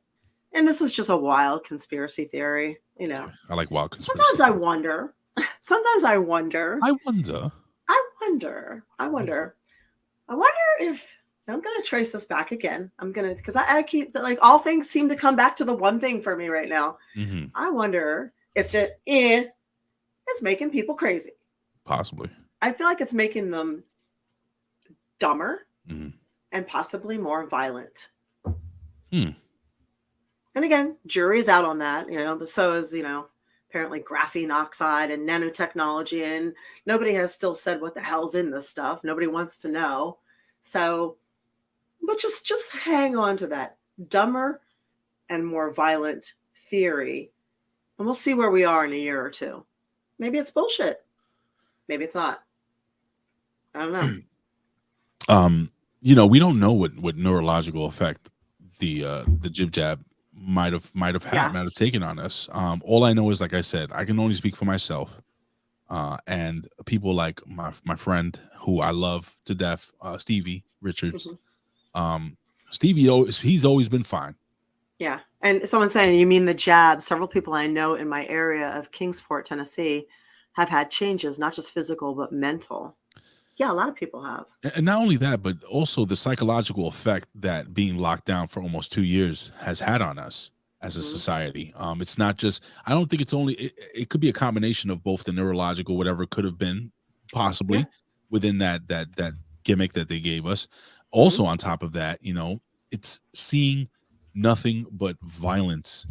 S3: And this is just a wild conspiracy theory, you
S1: Okay.
S3: know.
S1: I like wild conspiracy
S3: Sometimes I
S1: theories.
S3: wonder. Sometimes I wonder.
S1: I wonder.
S3: I wonder. I wonder. I wonder if I'm gonna trace this back again. I'm gonna because I keep like all things seem to come back to the one thing for me right now.
S1: Hmm.
S3: I wonder if the is making people crazy.
S1: Possibly.
S3: I feel like it's making them dumber
S1: Hmm.
S3: and possibly more violent.
S1: Hmm.
S3: And again, jury's out on that, you know, but so is, you know, apparently graphene oxide and nanotechnology. And nobody has still said what the hell's in this stuff. Nobody wants to know. So, but just hang on to that dumber and more violent theory. And we'll see where we are in a year or two. Maybe it's bullshit. Maybe it's not. I don't know.
S1: You know, we don't know what neurological effect the jib jab might have
S3: Yeah.
S1: taken on us. All I know is, like I said, I can only speak for myself. And people like my friend who I love to death, Stevie Richards. He's always been fine.
S3: Yeah. And someone's saying, you mean the jab? Several people I know in my area of Kingsport, Tennessee, have had changes, not just physical, but mental. Yeah, a lot of people have.
S1: And not only that, but also the psychological effect that being locked down for almost 2 years has had on us as a society. It's not just, I don't think it's only, it could be a combination of both the neurological, whatever it could have been possibly within that gimmick that they gave us. Also on top of that, you know, it's seeing nothing but violence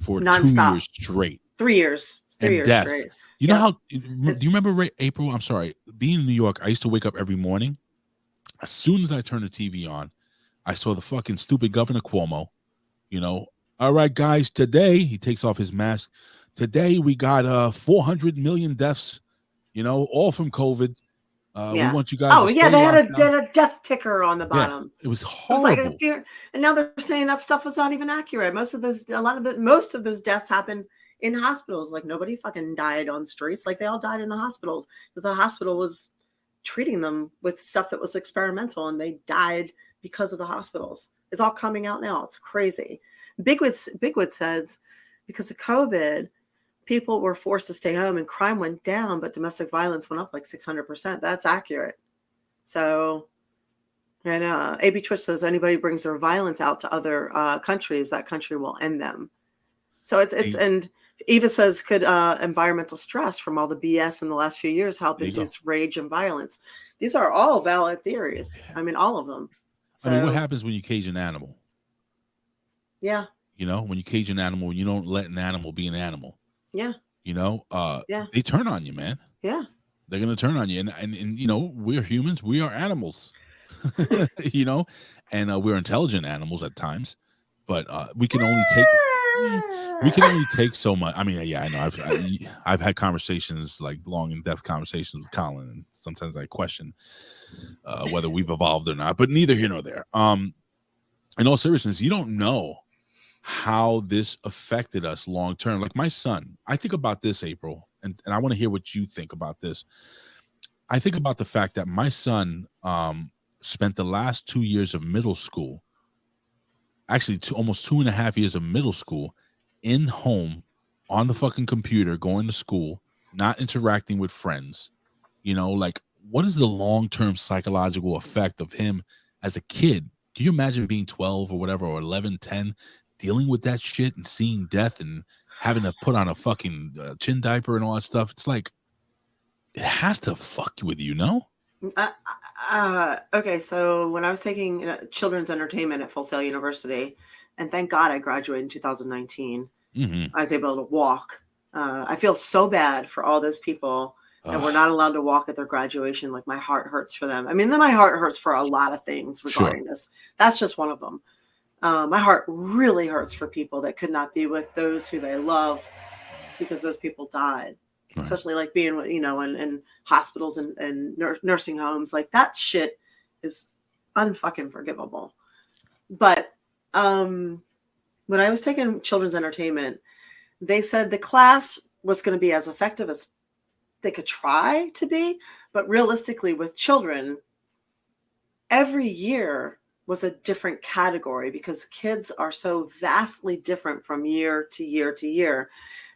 S1: for
S3: Nonstop.
S1: 2 years straight.
S3: 3 years. 3
S1: And
S3: years
S1: death.
S3: straight.
S1: You know how, do you remember April? I'm sorry. Being in New York, I used to wake up every morning. As soon as I turned the TV on, I saw the fucking stupid Governor Cuomo, you know, all right, guys, today, he takes off his mask. Today, we got 400 million deaths, you know, all from COVID. We want you guys to stay
S3: they
S1: locked down.
S3: had a death ticker on the bottom.
S1: It was
S3: It was
S1: horrible.
S3: like a fear, and now they're saying that stuff was not even accurate. Most of those deaths happened in hospitals. Like nobody fucking died on streets. Like they all died in the hospitals because the hospital was treating them with stuff that was experimental, and they died because of the hospitals. It's all coming out now. It's crazy. Bigwood says because of COVID, people were forced to stay home and crime went down, but domestic violence went up like 600%. That's accurate. So, and AB Twitch says anybody brings their violence out to other countries, that country will end them. So it's and Eva says could environmental stress from all the BS in the last few years help induce rage and violence? These are all valid theories. I mean, all of them. So,
S1: I mean, what happens when you cage an animal?
S3: Yeah.
S1: You know, when you cage an animal, you don't let an animal be an animal.
S3: Yeah.
S1: You know, they turn on you, man.
S3: Yeah.
S1: They're gonna turn on you, and you know, we're humans, we are animals, you know, and we're intelligent animals at times, but we can only take so much. I mean, yeah, I know. I've had conversations, like long in-depth conversations with Colin, and sometimes I question whether we've evolved or not, but neither here nor there. In all seriousness, you don't know how this affected us long term. Like my son, I think about this, April, and I want to hear what you think about this. I think about the fact that my son spent the last 2 years of middle school, actually almost 2.5 years of middle school, in home on the fucking computer, going to school, not interacting with friends. You know, like what is the long-term psychological effect of him as a kid? Can you imagine being 12 or whatever, or 11, 10, dealing with that shit and seeing death and having to put on a fucking chin diaper and all that stuff? It's like, it has to fuck with you, no?
S3: Okay, so when I was taking children's entertainment at Full Sail University, and thank God I graduated in 2019, I was able to walk. I feel so bad for all those people that were not allowed to walk at their graduation. Like my heart hurts for them. I mean, my heart hurts for a lot of things regarding this. That's just one of them. My heart really hurts for people that could not be with those who they loved because those people died. Right. Especially like being, you know, in hospitals and nursing homes. Like that shit is unfucking forgivable. But when I was taking children's entertainment, they said the class was going to be as effective as they could try to be, but realistically with children, every year was a different category because kids are so vastly different from year to year to year.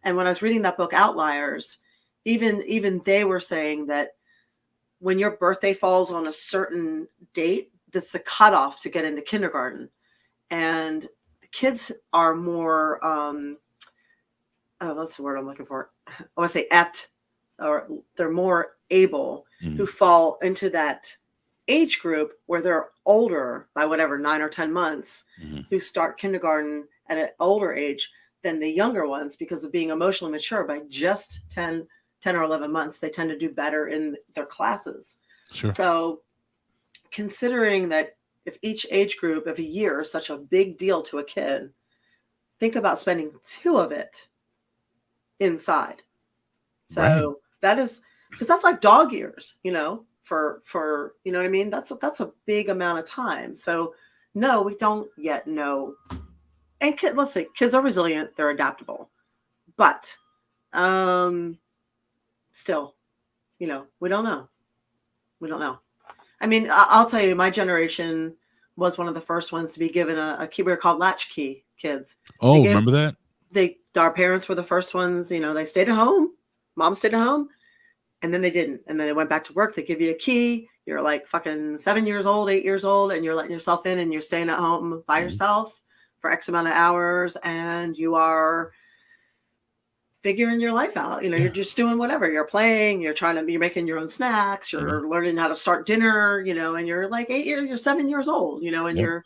S3: And when I was reading that book, Outliers, even they were saying that when your birthday falls on a certain date, that's the cutoff to get into kindergarten. And the kids are more, that's the word I'm looking for. I want to say apt, or they're more able who fall into that age group where they're older by whatever, 9 or 10 months, who start kindergarten at an older age than the younger ones because of being emotionally mature by just 10 or 11 months. They tend to do better in their classes.
S1: Sure.
S3: So considering that if each age group of a year is such a big deal to a kid, think about spending 2 of it inside. So that is, because that's like dog years, for you know what I mean? That's a big amount of time. So no, we don't yet know. And let's say kids are resilient, they're adaptable, but still, we don't know. We don't know. I mean, I'll tell you, my generation was one of the first ones to be given a key. We were called latchkey kids.
S1: Oh, remember that?
S3: Our parents were the first ones, they stayed at home. Mom stayed at home. And then they didn't. And then they went back to work. They give you a key. You're like fucking 7 years old, 8 years old, and you're letting yourself in and you're staying at home by yourself for X amount of hours. And you are figuring your life out. You're just doing whatever. You're playing, you're making your own snacks, you're learning how to start dinner, and you're like 8 years, you're 7 years old, and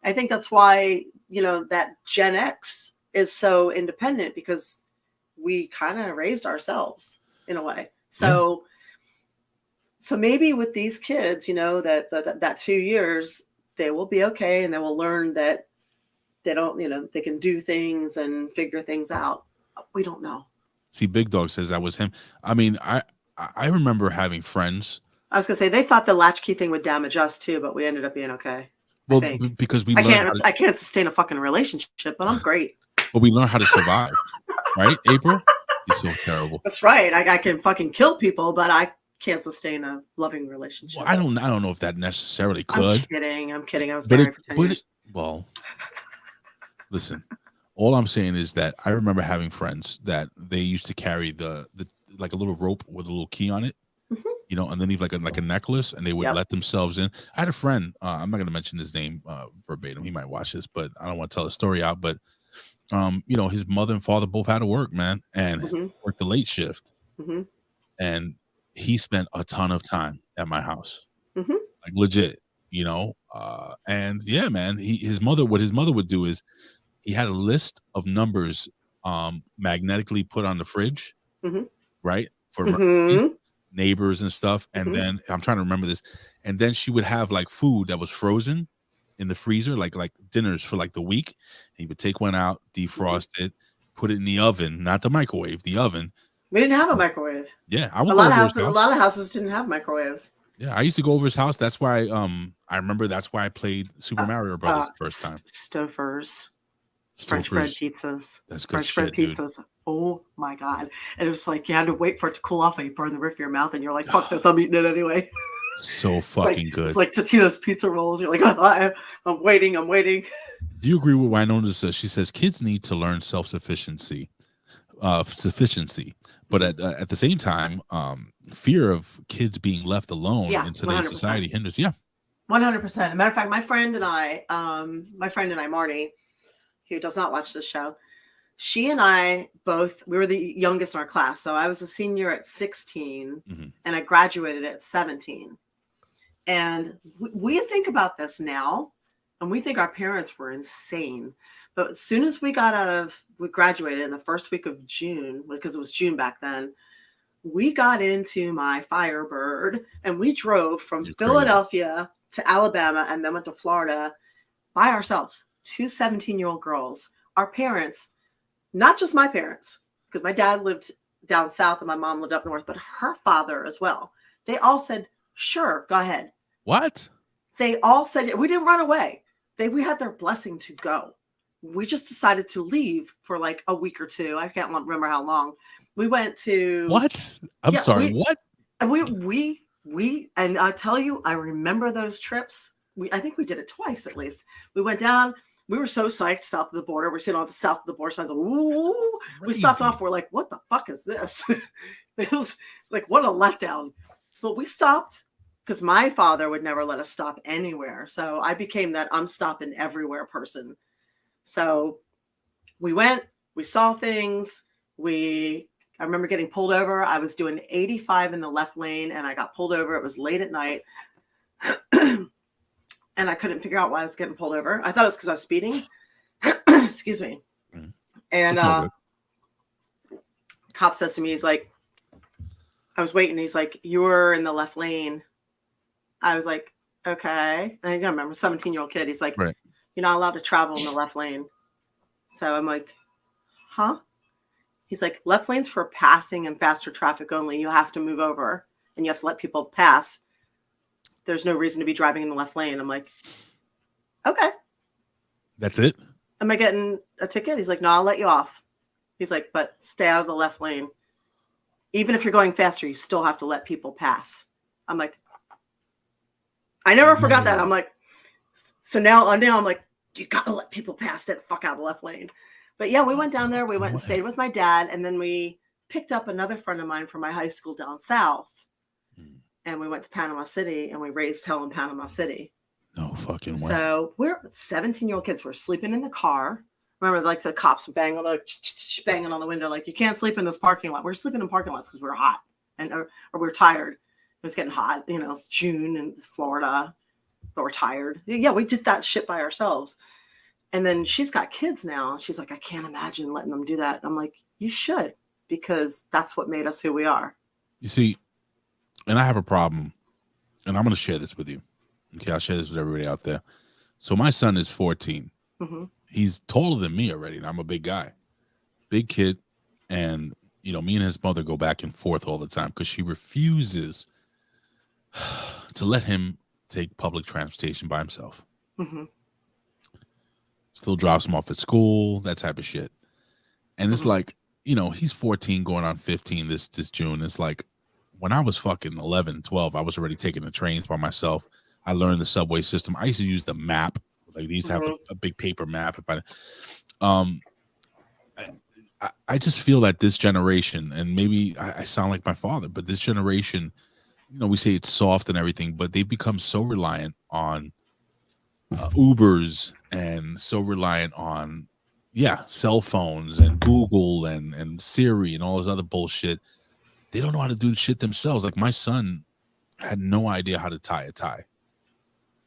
S3: I think that's why, that Gen X is so independent because we kind of raised ourselves in a way. So maybe with these kids, that 2 years, they will be okay. And they will learn that they don't, they can do things and figure things out. We don't know.
S1: See, Big Dog says that was him. I mean, I remember having friends.
S3: I was gonna say they thought the latchkey thing would damage us too, but we ended up being okay.
S1: Well, because
S3: I can't sustain a fucking relationship, but I'm great.
S1: But we learned how to survive, right, April? You're so terrible.
S3: That's right. I can fucking kill people, but I can't sustain a loving relationship.
S1: Well, I don't know if that necessarily could.
S3: I'm kidding. I was married for 10 years.
S1: Well, listen. All I'm saying is that I remember having friends that they used to carry the like a little rope with a little key on it, underneath like a necklace, and they would let themselves in. I had a friend. I'm not going to mention his name verbatim. He might watch this, but I don't want to tell the story out. But his mother and father both had to work, man, and worked the late shift, and he spent a ton of time at my house, like legit, and yeah, man. What his mother would do is, he had a list of numbers magnetically put on the fridge, right? For neighbors and stuff. And then I'm trying to remember this. And then she would have like food that was frozen in the freezer, like dinners for like the week. And he would take one out, defrost it, put it in the oven, not the microwave, the oven.
S3: We didn't have a microwave.
S1: Yeah.
S3: A lot of houses didn't have microwaves.
S1: Yeah, I used to go over his house. That's why I remember that's why I played Super Mario Brothers the first time.
S3: Stouffer's. French bread pizzas.
S1: That's good
S3: French bread pizzas. Dude. Oh my God. And it was like you had to wait for it to cool off and you burn the roof of your mouth and you're like, fuck this, I'm eating it anyway.
S1: So fucking good.
S3: It's like Totino's pizza rolls. You're like, I'm waiting.
S1: Do you agree with what Winona says? She says kids need to learn self-sufficiency. But at the same time, fear of kids being left alone in today's 100%. Society hinders. 100%.
S3: Matter of fact, my friend and I, Marty, who does not watch this show, she and I both, we were the youngest in our class. So I was a senior at 16 and I graduated at 17. And we think about this now and we think our parents were insane. But as soon as we graduated in the first week of June, because it was June back then, we got into my Firebird and we drove from Philadelphia to Alabama and then went to Florida by ourselves. 2 17-year-old girls. Our parents, not just my parents, because my dad lived down south and my mom lived up north, but her father as well. They all said, sure, go ahead.
S1: What?
S3: They all said, we didn't run away. We had their blessing to go. we just decided to leave for like a week or two. I can't remember how long. We went to
S1: What? I'm sorry. What?
S3: And and I tell you, I remember those trips. I think we did it twice at least. We went down. We were so psyched south of the border. We're sitting on the south of the border. So I was like, ooh. We stopped off. We're like, what the fuck is this? It was like, what a letdown. But we stopped because my father would never let us stop anywhere. So I became that I'm stopping everywhere person. So we went, we saw things. I remember getting pulled over. I was doing 85 in the left lane and I got pulled over. It was late at night. And I couldn't figure out why I was getting pulled over. I thought it was because I was speeding. Excuse me.
S1: Mhm.
S3: And cop says to me, he's like, I was waiting. He's like, you were in the left lane. I was like, okay. And I remember, 17-year-old kid. He's like,
S1: Right.
S3: you're not allowed to travel in the left lane. So I'm like, huh? He's like, left lane's for passing and faster traffic only. You have to move over and you have to let people pass. There's no reason to be driving in the left lane. I'm like, okay.
S1: That's it?
S3: Am I getting a ticket? He's like, no, I'll let you off. He's like, but stay out of the left lane. Even if you're going faster, you still have to let people pass. I'm like, I never forgot that. I'm like, so now I'm like, you gotta let people pass. Get the fuck out of the left lane. But yeah, we went down there. We went and stayed with my dad. And then we picked up another friend of mine from my high school down south. And we went to Panama City and we raised hell in Panama City.
S1: No fucking way.
S3: So we're 17-year-old kids. We're sleeping in the car. Remember, like the cops banging on the window, like you can't sleep in this parking lot. We're sleeping in parking lots because we're hot and or we're tired. It was getting hot. You know, it's June in Florida, but we're tired. Yeah, we did that shit by ourselves. And then she's got kids now. She's like, I can't imagine letting them do that. I'm like, you should, because that's what made us who we are.
S1: You see, and I have a problem, and I'm going to share this with you. Okay, I'll share this with everybody out there. So my son is 14.
S3: Mm-hmm.
S1: He's taller than me already, and I'm a big guy, big kid. And, you know, me and his mother go back and forth all the time because she refuses to let him take public transportation by himself.
S3: Mm-hmm.
S1: Still drops him off at school, that type of shit. And it's like, you know, he's 14 going on 15 this June. It's like when I was fucking 11, 12, I was already taking the trains by myself. I learned the subway system. I used to use the map. Like these have a big paper map. I just feel that this generation, and maybe I sound like my father, but this generation, you know, we say it's soft and everything, but they've become so reliant on Ubers and so reliant on, cell phones and Google and Siri and all this other bullshit. They don't know how to do shit themselves. Like my son had no idea how to tie a tie.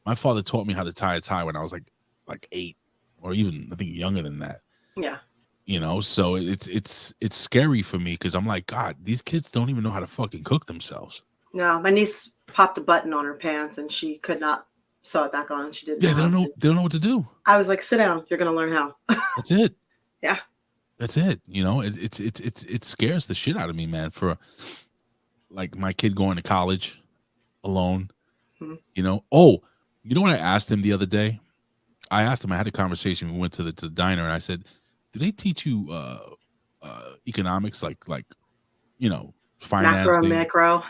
S1: My father taught me how to tie a tie when I was like 8 or even I think younger than that.
S3: Yeah.
S1: You know, so it's scary for me because I'm like, God, these kids don't even know how to fucking cook themselves.
S3: No, my niece popped a button on her pants and she could not sew it back on. She didn't.
S1: Yeah, they don't know what to do.
S3: I was like, sit down. You're gonna learn how.
S1: That's it.
S3: Yeah.
S1: That's it. You know, it scares the shit out of me, man. For like my kid going to college alone.
S3: Mm-hmm.
S1: You know. Oh, you know what I asked him the other day? I asked him. I had a conversation. We went to the diner, and I said, "Do they teach you economics, like you know, financing,
S3: macro?"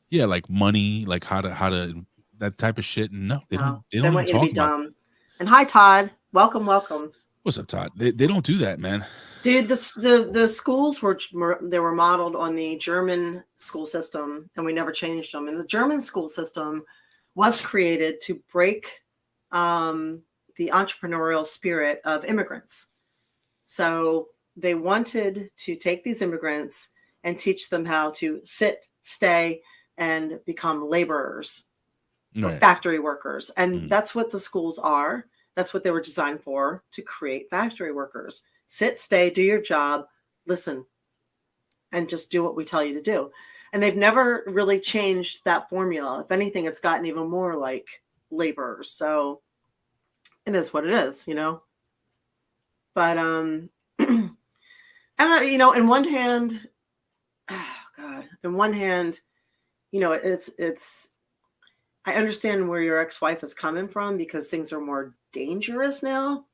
S1: Yeah, like money, like how to that type of shit." And no, they don't. They don't
S3: want
S1: even
S3: you to
S1: talk
S3: be
S1: about
S3: dumb. And hi, Todd. Welcome.
S1: What's up, Todd? They don't do that, man.
S3: Dude, the schools were modeled on the German school system, and we never changed them. And the German school system was created to break the entrepreneurial spirit of immigrants. So they wanted to take these immigrants and teach them how to sit, stay, and become laborers, or factory workers. And that's what the schools are. That's what they were designed for, to create factory workers. Sit, stay, do your job, listen, and just do what we tell you to do. And they've never really changed that formula. If anything, it's gotten even more like laborers. So it is what it is, you know. But I don't know, you know, in one hand, you know, it's I understand where your ex-wife is coming from because things are more dangerous now.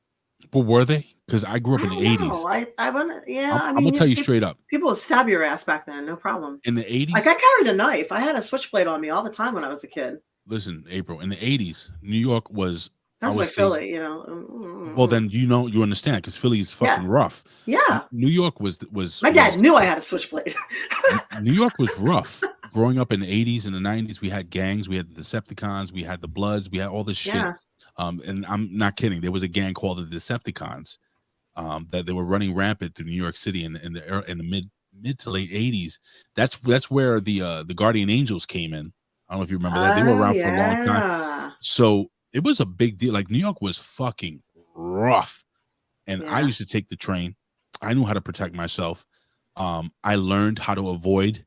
S1: But were they? because I grew
S3: I
S1: up in the
S3: don't know.
S1: 80s.
S3: I want to. Yeah,
S1: I'm gonna tell you straight up.
S3: people would stab your ass back then, no problem.
S1: In the
S3: Like I
S1: 80s,
S3: carried a knife. I had a switchblade on me all the time when I was a kid.
S1: listen, April, in the 80s, New York was, I
S3: That's
S1: would
S3: like
S1: say,
S3: Philly,
S1: well, then you understand because Philly is fucking
S3: Yeah.
S1: rough.
S3: Yeah.
S1: New York was
S3: My dad knew I had a switchblade.
S1: New York was rough. Growing up in the 80s and the 90s, we had gangs, we had the Decepticons, we had the Bloods, we had all this shit.
S3: Yeah.
S1: And I'm not kidding. There was a gang called the Decepticons that they were running rampant through New York City in the mid to late 80s. That's where the Guardian Angels came in. I don't know if you remember that. They were around for a long time. So it was a big deal. Like New York was fucking rough. And I used to take the train. I knew how to protect myself. I learned how to avoid,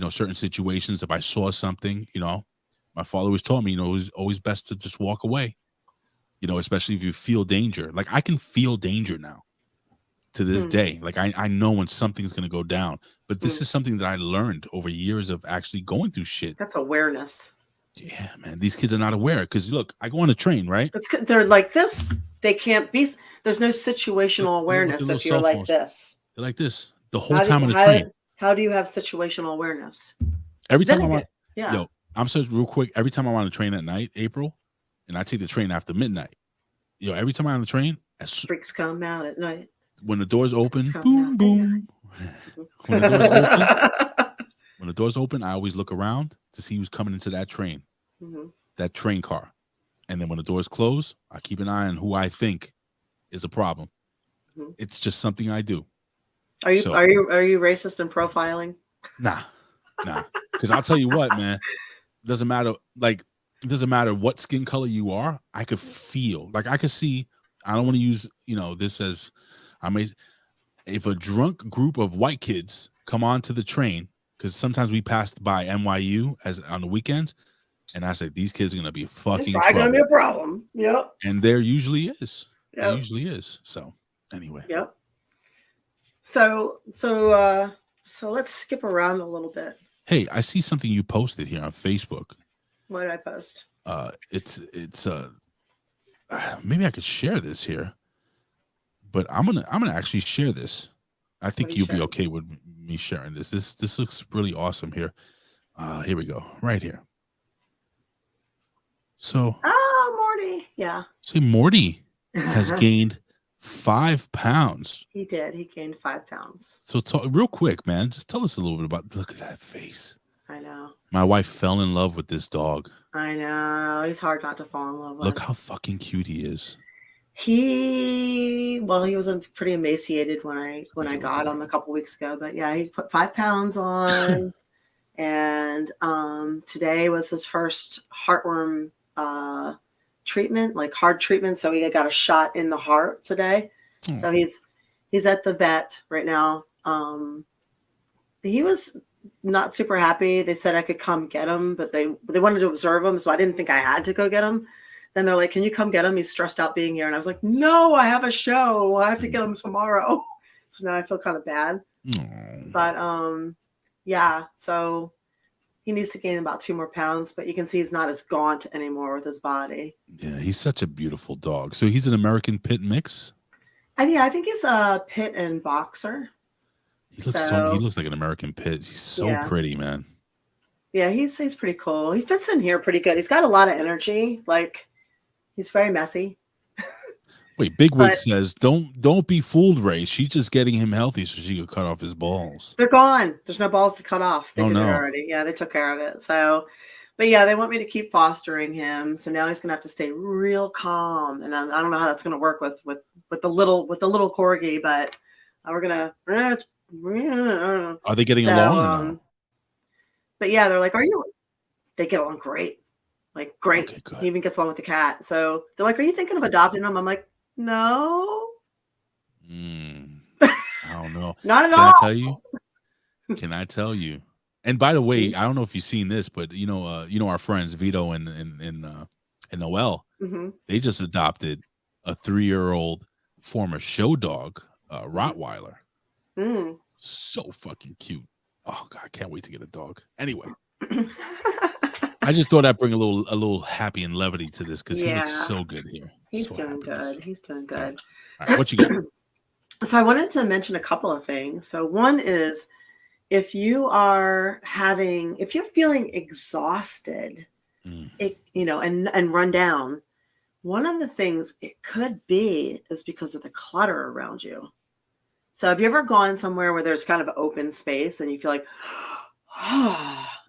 S1: certain situations. If I saw something, my father always taught me, it was always best to just walk away, especially if you feel danger. Like I can feel danger now to this day. Like I know when something's going to go down, but this is something that I learned over years of actually going through shit.
S3: That's awareness.
S1: Yeah, man. These kids are not aware because look, I go on a train, right?
S3: They're like this. They can't be. There's no situational awareness if you're like this.
S1: They're like this the whole time on the train.
S3: How do you have situational awareness?
S1: Every time I'm so real quick. Every time I'm on the train at night, April, and I take the train after midnight. Every time I'm on the train,
S3: freaks come out at night.
S1: When the doors open, boom, boom. When the doors open, I always look around to see who's coming into that train, that train car. And then when the doors close, I keep an eye on who I think is a problem. It's just something I do.
S3: Are you racist and profiling?
S1: Nah. Because I'll tell you what, man. It doesn't matter what skin color you are. I could feel, like I could see. I don't want to use this as if a drunk group of white kids come onto the train, because sometimes we passed by NYU as on the weekends, and I said these kids are gonna be fucking trouble.
S3: Gonna be a problem. Yep.
S1: And there usually is. Yep. There usually is. So anyway.
S3: Yep. So let's skip around a little bit.
S1: Hey, I see something you posted here on Facebook.
S3: What did I post?
S1: It's maybe I could share this here, but I'm gonna actually share this. I think you'll be okay with me sharing this. This looks really awesome here. Here we go, right here. So,
S3: Morty, yeah.
S1: See, Morty has gained 5 pounds.
S3: He did. He gained 5 pounds.
S1: So, real quick, man, just tell us a little bit about. Look at that face.
S3: I know.
S1: My wife fell in love with this dog.
S3: I know. He's hard not to fall in love with.
S1: Look how fucking cute he is.
S3: He was pretty emaciated when I got him a couple weeks ago, but yeah, he put 5 pounds on, and today was his first heartworm treatment, like hard treatment. So he got a shot in the heart today. So he's at the vet right now. He was not super happy. They said I could come get him, but they wanted to observe him, so I didn't think I had to go get him. Then they're like, "Can you come get him? He's stressed out being here." And I was like, "No, I have a show. I have to get him tomorrow." So now I feel kind of bad. But yeah, so he needs to gain about 2 more pounds, but you can see he's not as gaunt anymore with his body.
S1: Yeah, he's such a beautiful dog. So he's an American pit mix?
S3: I think he's a pit and boxer.
S1: He looks like an American pit. He's so pretty, man.
S3: Yeah, he's pretty cool. He fits in here pretty good. He's got a lot of energy. Like, he's very messy.
S1: Wait, Big Wig says, don't be fooled, Ray. She's just getting him healthy so she could cut off his balls.
S3: They're gone. There's no balls to cut off. They did it
S1: no.
S3: already. Yeah, they took care of it. So, but yeah, they want me to keep fostering him. So now he's gonna have to stay real calm. And I don't know how that's gonna work with the little corgi, but we're gonna.
S1: Are they getting along? Or no?
S3: But yeah, they're like, they get along great. Like, great. Okay, good. He even gets along with the cat. So they're like, "Are you thinking of adopting him?" I'm like, "No."
S1: I don't know.
S3: Not at
S1: all. Can I tell you? And by the way, I don't know if you've seen this, but our friends Vito and Noel, they just adopted a 3-year-old former show dog, Rottweiler. So fucking cute. Oh God, I can't wait to get a dog. Anyway, I just thought I'd bring a little happy and levity to this because he looks so good here.
S3: He's doing good. He's doing good.
S1: All right, what you got?
S3: So I wanted to mention a couple of things. So one is if you're feeling exhausted,
S1: Mm.
S3: and run down, one of the things it could be is because of the clutter around you. So have you ever gone somewhere where there's kind of open space and you feel like,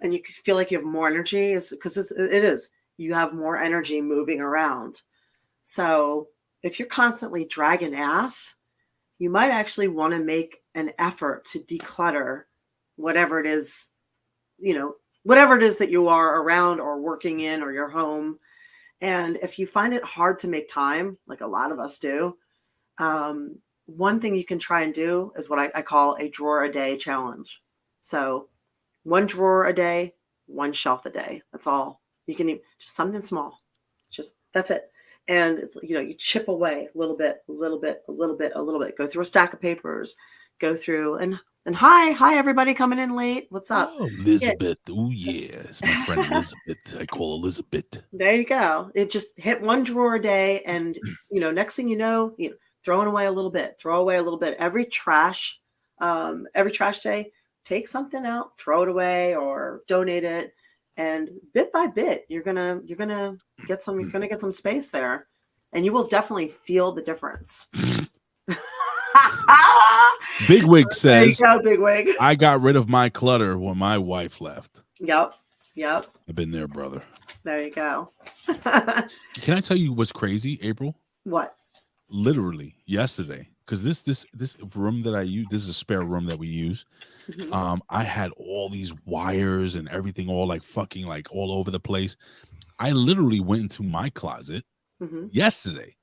S3: and you feel like you have more energy? It's because it is. You have more energy moving around. So if you're constantly dragging ass, you might actually want to make an effort to declutter whatever it is, whatever it is that you are around or working in or your home. And if you find it hard to make time, like a lot of us do, one thing you can try and do is what I call a drawer a day challenge. So one drawer a day, one shelf a day. That's all. You can just something small. Just that's it. And it's you chip away a little bit, a little bit, a little bit, a little bit. Go through a stack of papers. Go through and hi everybody coming in late. What's up?
S1: Oh,
S3: Yeah.
S1: Elizabeth. Oh, yeah. It's my friend Elizabeth. I call Elizabeth.
S3: There you go. It just hit one drawer a day, and next thing you know, throwing away a little bit, throw away a little bit. Every trash day, take something out, throw it away, or donate it, and bit by bit, you're gonna get some space there, and you will definitely feel the difference.
S1: Bigwig
S3: There you
S1: says,
S3: go, Bigwig.
S1: I got rid of my clutter when my wife left.
S3: Yep.
S1: I've been there, brother.
S3: There you go.
S1: Can I tell you what's crazy, April?
S3: What?
S1: Literally yesterday, because this room that I use, this is a spare room that we use.
S3: Mhm.
S1: I had all these wires and everything all like fucking like all over the place. I literally went into my closet
S3: Mhm.
S1: yesterday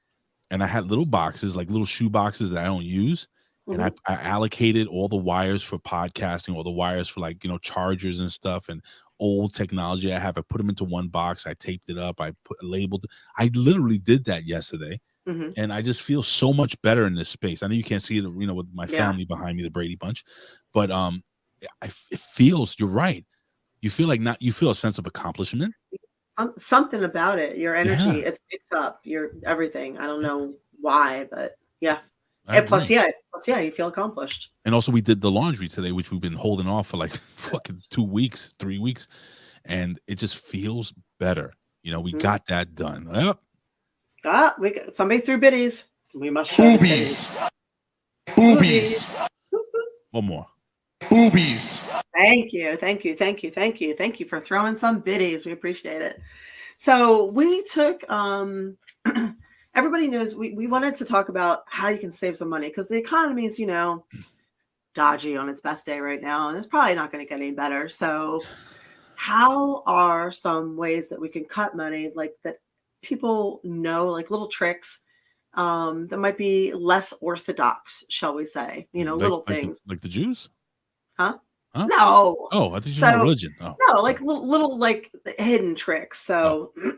S1: and I had little boxes, like little shoe boxes that I don't use. And
S3: Mhm.
S1: I allocated all the wires for podcasting, all the wires for like, chargers and stuff and old technology I have. I put them into one box. I taped it up. I labeled. I literally did that yesterday.
S3: Mhm.
S1: And I just feel so much better in this space. I know you can't see it, with my
S3: Yeah.
S1: family behind me, the Brady Bunch, but it feels. You're right. You feel like you feel a sense of accomplishment.
S3: Something about it. Your
S1: Yeah,
S3: energy, it's picks up. Your everything. I don't know why, but yeah.
S1: I
S3: And plus,
S1: agree.
S3: yeah, you feel accomplished.
S1: And also, we did the laundry today, which we've been holding off for like fucking
S3: Yes.
S1: 2 weeks, 3 weeks, and it just feels better. We
S3: Mhm.
S1: got that done. Yep.
S3: Somebody threw biddies. We must show the titties. Boobies.
S1: One more.
S4: Boobies.
S3: Thank you, thank you, thank you, thank you, thank you for throwing some biddies. We appreciate it. So we took everybody knows we wanted to talk about how you can save some money because the economy is, dodgy on its best day right now, and it's probably not going to get any better. So how are some ways that we can cut money, like that people know, like little tricks that might be less orthodox, shall we say,
S1: Like
S3: little
S1: like the
S3: things.
S1: like the Jews?
S3: Huh?
S1: Huh?
S3: No.
S1: Oh, I thought you were talking
S3: So
S1: religion. Oh,
S3: no, like
S1: sorry.
S3: little like hidden tricks.
S1: Oh,
S3: So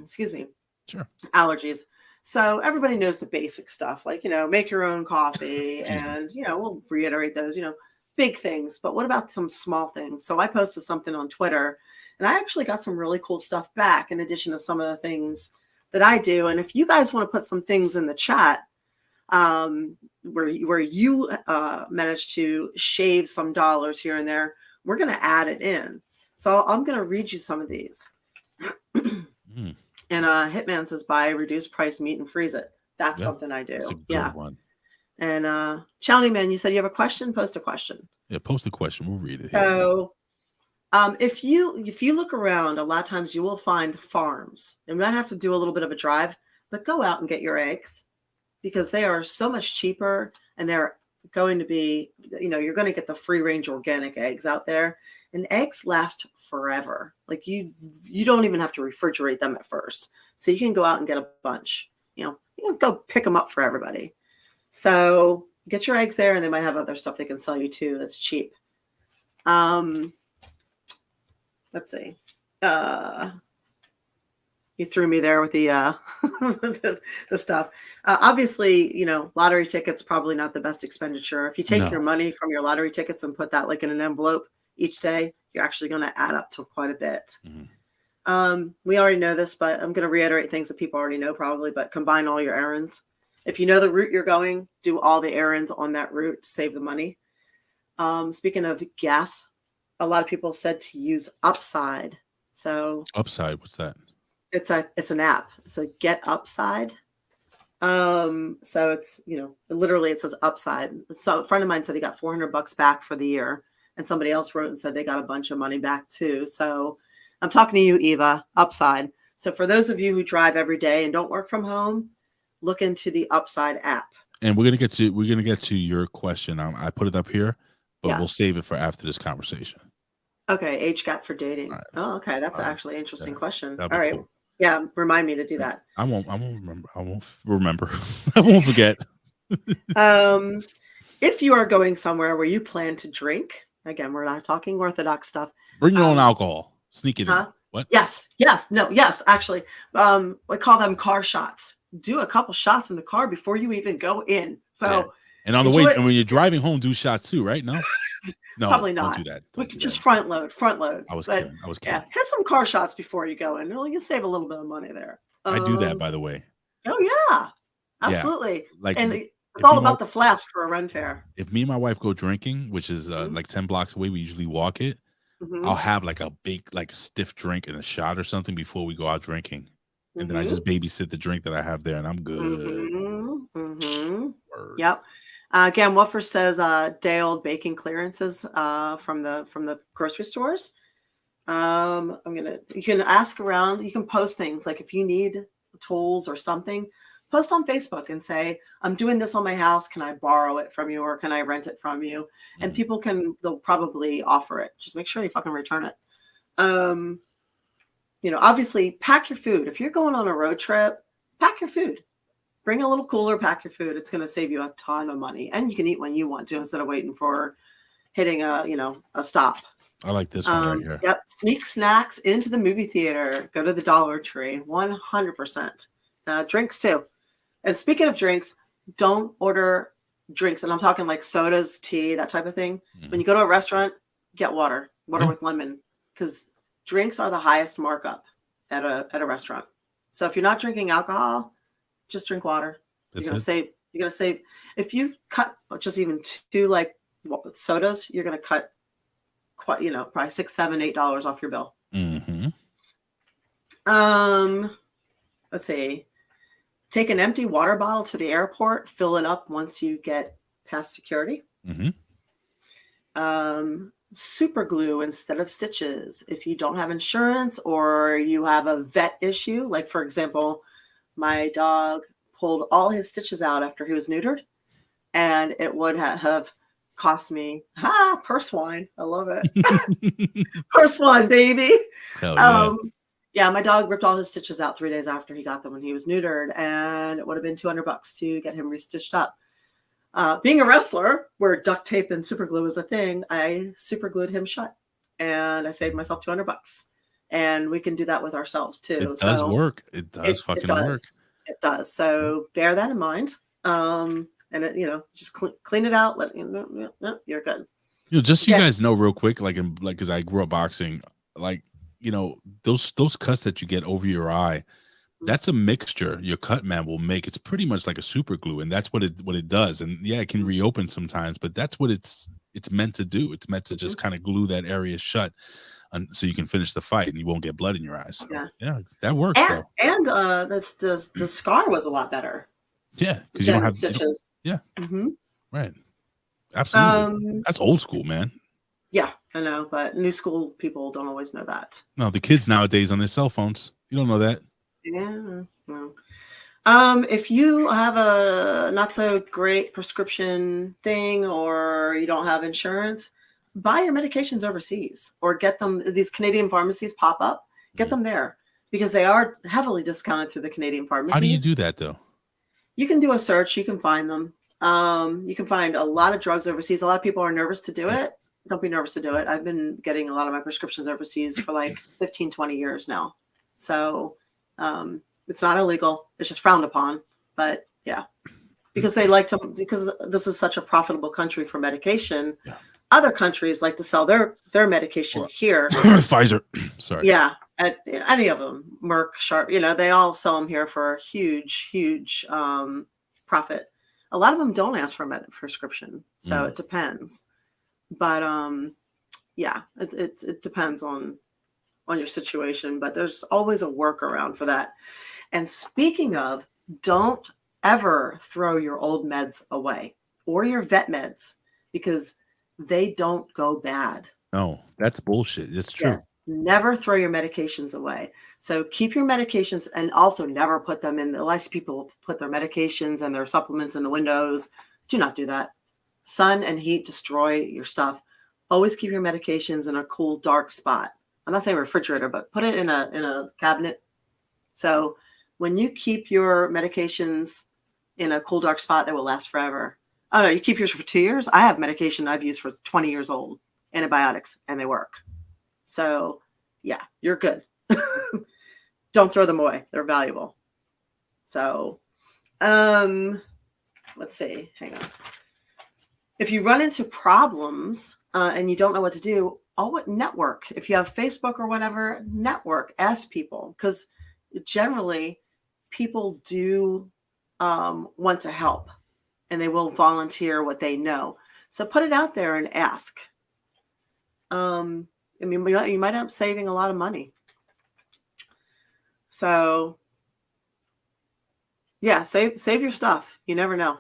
S3: excuse me,
S1: sure.
S3: allergies. So everybody knows the basic stuff, like, make your own coffee
S1: Excuse me.
S3: and, we'll reiterate those, big things. But what about some small things? So I posted something on Twitter and I actually got some really cool stuff back in addition to some of the things that I do. And if you guys want to put some things in the chat, where you managed to shave some dollars here and there, we're going to add it in. So I'm going to read you some of these.
S1: Mm,
S3: And Hitman says, buy reduced price meat and freeze it. That's
S1: yeah,
S3: something I
S1: that's a
S3: do.
S1: good
S3: Yeah.
S1: one.
S3: And Chowny Man, you said you have a question? Post a question.
S1: Yeah, post a question. We'll read it here.
S3: So if you look around, a lot of times you will find farms. You might have to do a little bit of a drive, but go out and get your eggs because they are so much cheaper and they're going to be, you're going to get the free range organic eggs out there, and eggs last forever. Like you don't even have to refrigerate them at first. So you can go out and get a bunch, go pick them up for everybody. So get your eggs there, and they might have other stuff they can sell you too that's cheap. Let's see. You threw me there with the the stuff. Obviously, lottery tickets probably not the best expenditure. If you take your
S1: No.
S3: money from your lottery tickets and put that like in an envelope each day, you're actually going to add up to quite a bit.
S1: Mhm.
S3: We already know this, but I'm going to reiterate things that people already know probably. But combine all your errands. If you know the route you're going, do all the errands on that route to save the money. Speaking of gas, a lot of people said to use Upside. So
S1: Upside, what's that?
S3: it's an app. It's a Get Upside. So it's, literally it says Upside. So a friend of mine said he got $400 back for the year, and somebody else wrote and said they got a bunch of money back too. So I'm talking to you, Eva, Upside. So for those of you who drive every day and don't work from home, look into the Upside app.
S1: And we're gonna get to your question. I put it up here, but we'll save it for after this conversation.
S3: Okay, age gap for dating.
S1: Right.
S3: Oh, okay, that's actually an interesting question. All
S1: be
S3: right,
S1: cool.
S3: Yeah, remind me to do that.
S1: I won't remember. I won't remember. I won't forget.
S3: If you are going somewhere where you plan to drink, again, we're not talking orthodox stuff.
S1: Bring your own alcohol. Sneak it in. What?
S3: Yes. Actually, we call them car shots. Do a couple shots in the car before you even go in. So,
S1: and on the way, and when you're driving home, do shots too, right? No,
S3: probably not.
S1: Don't do that.
S3: We could just front load.
S1: I was kidding.
S3: Yeah, hit some car shots before you go in. You'll save a little bit of money there.
S1: I do that, by the way.
S3: Oh yeah, absolutely.
S1: Like,
S3: and it's all about the flask for a run fair.
S1: If me and my wife go drinking, which is like 10 blocks away, we usually walk it. I'll have like a big, like a stiff drink and a shot or something before we go out drinking. And then I just babysit the drink that I have there, and I'm good.
S3: Yep. Again, Woofer says day-old baking clearances from the grocery stores. You can ask around. You can post things like if you need tools or something, post on Facebook and say, "I'm doing this on my house. Can I borrow it from you, or can I rent it from you?" And they'll probably offer it. Just make sure you fucking return it. Obviously pack your food. If you're going on a road trip, pack your food. Bring a little cooler, pack your food. It's going to save you a ton of money. And you can eat when you want to instead of waiting for hitting a stop.
S1: I like this one right here.
S3: Yep. Sneak snacks into the movie theater. Go to the Dollar Tree. 100%. Drinks too. And speaking of drinks, don't order drinks. And I'm talking like sodas, tea, that type of thing. When you go to a restaurant, get water with lemon, because drinks are the highest markup at a restaurant. So if you're not drinking alcohol, just drink water. You're gonna save. If you cut just even 2 like sodas, you're gonna cut quite, probably $6, $7, $8 off your bill. Let's see. Take an empty water bottle to the airport. Fill it up once you get past security. Super glue instead of stitches. If you don't have insurance or you have a vet issue, like for example, my dog pulled all his stitches out after he was neutered, and it would have cost me purse wine. I love it. Purse wine, baby.
S1: Hell yeah.
S3: My dog ripped all his stitches out 3 days after he got them when he was neutered, and it would have been $200 to get him restitched up. Being a wrestler where duct tape and super glue is a thing, I super glued him shut, and I saved myself $200. And we can do that with ourselves too.
S1: It does work. It does fucking work.
S3: It does. So bear that in mind. And just clean it out. You're good.
S1: Just so you guys know real quick, because I grew up boxing, those cuts that you get over your eye, that's a mixture your cut man will make. It's pretty much like a super glue, and that's what it does. And yeah, it can reopen sometimes, but that's what it's meant to do. It's meant to just kind of glue that area shut, so you can finish the fight and you won't get blood in your eyes. So, yeah, that works.
S3: And the scar was a lot better.
S1: Yeah, because you don't have
S3: stitches.
S1: Right. Absolutely. That's old school, man.
S3: Yeah, I know, but new school people don't always know that.
S1: No, the kids nowadays on their cell phones, you don't know that.
S3: Yeah. No. If you have a not so great prescription thing or you don't have insurance, buy your medications overseas or get them. These Canadian pharmacies pop up, get them there because they are heavily discounted through the Canadian pharmacies.
S1: How do you do that though?
S3: You can do a search. You can find them. You can find a lot of drugs overseas. A lot of people are nervous to do it. Don't be nervous to do it. I've been getting a lot of my prescriptions overseas for like 15, 20 years now. So it's not illegal. It's just frowned upon. But yeah, because this is such a profitable country for medication. Yeah. Other countries like to sell their medication here.
S1: Pfizer. Sorry.
S3: Yeah. At any of them, Merck, Sharp, they all sell them here for huge, huge profit. A lot of them don't ask for a prescription, so it depends. But yeah, it depends on your situation. But there's always a workaround for that. And speaking of, don't ever throw your old meds away or your vet meds because they don't go bad.
S1: No, that's bullshit. It's true.
S3: Yeah. Never throw your medications away. So keep your medications, and also never put them in. A lot of people put their medications and their supplements in the windows. Do not do that. Sun and heat destroy your stuff. Always keep your medications in a cool, dark spot. I'm not saying refrigerator, but put it in a cabinet. So when you keep your medications in a cool, dark spot, they will last forever. Oh no, you keep yours for 2 years. I have medication I've used for 20 years old, antibiotics, and they work. So yeah, you're good. Don't throw them away. They're valuable. So let's see. Hang on. If you run into problems and you don't know what to do, network. If you have Facebook or whatever, network. Ask people, because generally people do want to help, and they will volunteer what they know. So put it out there and ask. I mean, you might end up saving a lot of money. So yeah, save your stuff. You never know.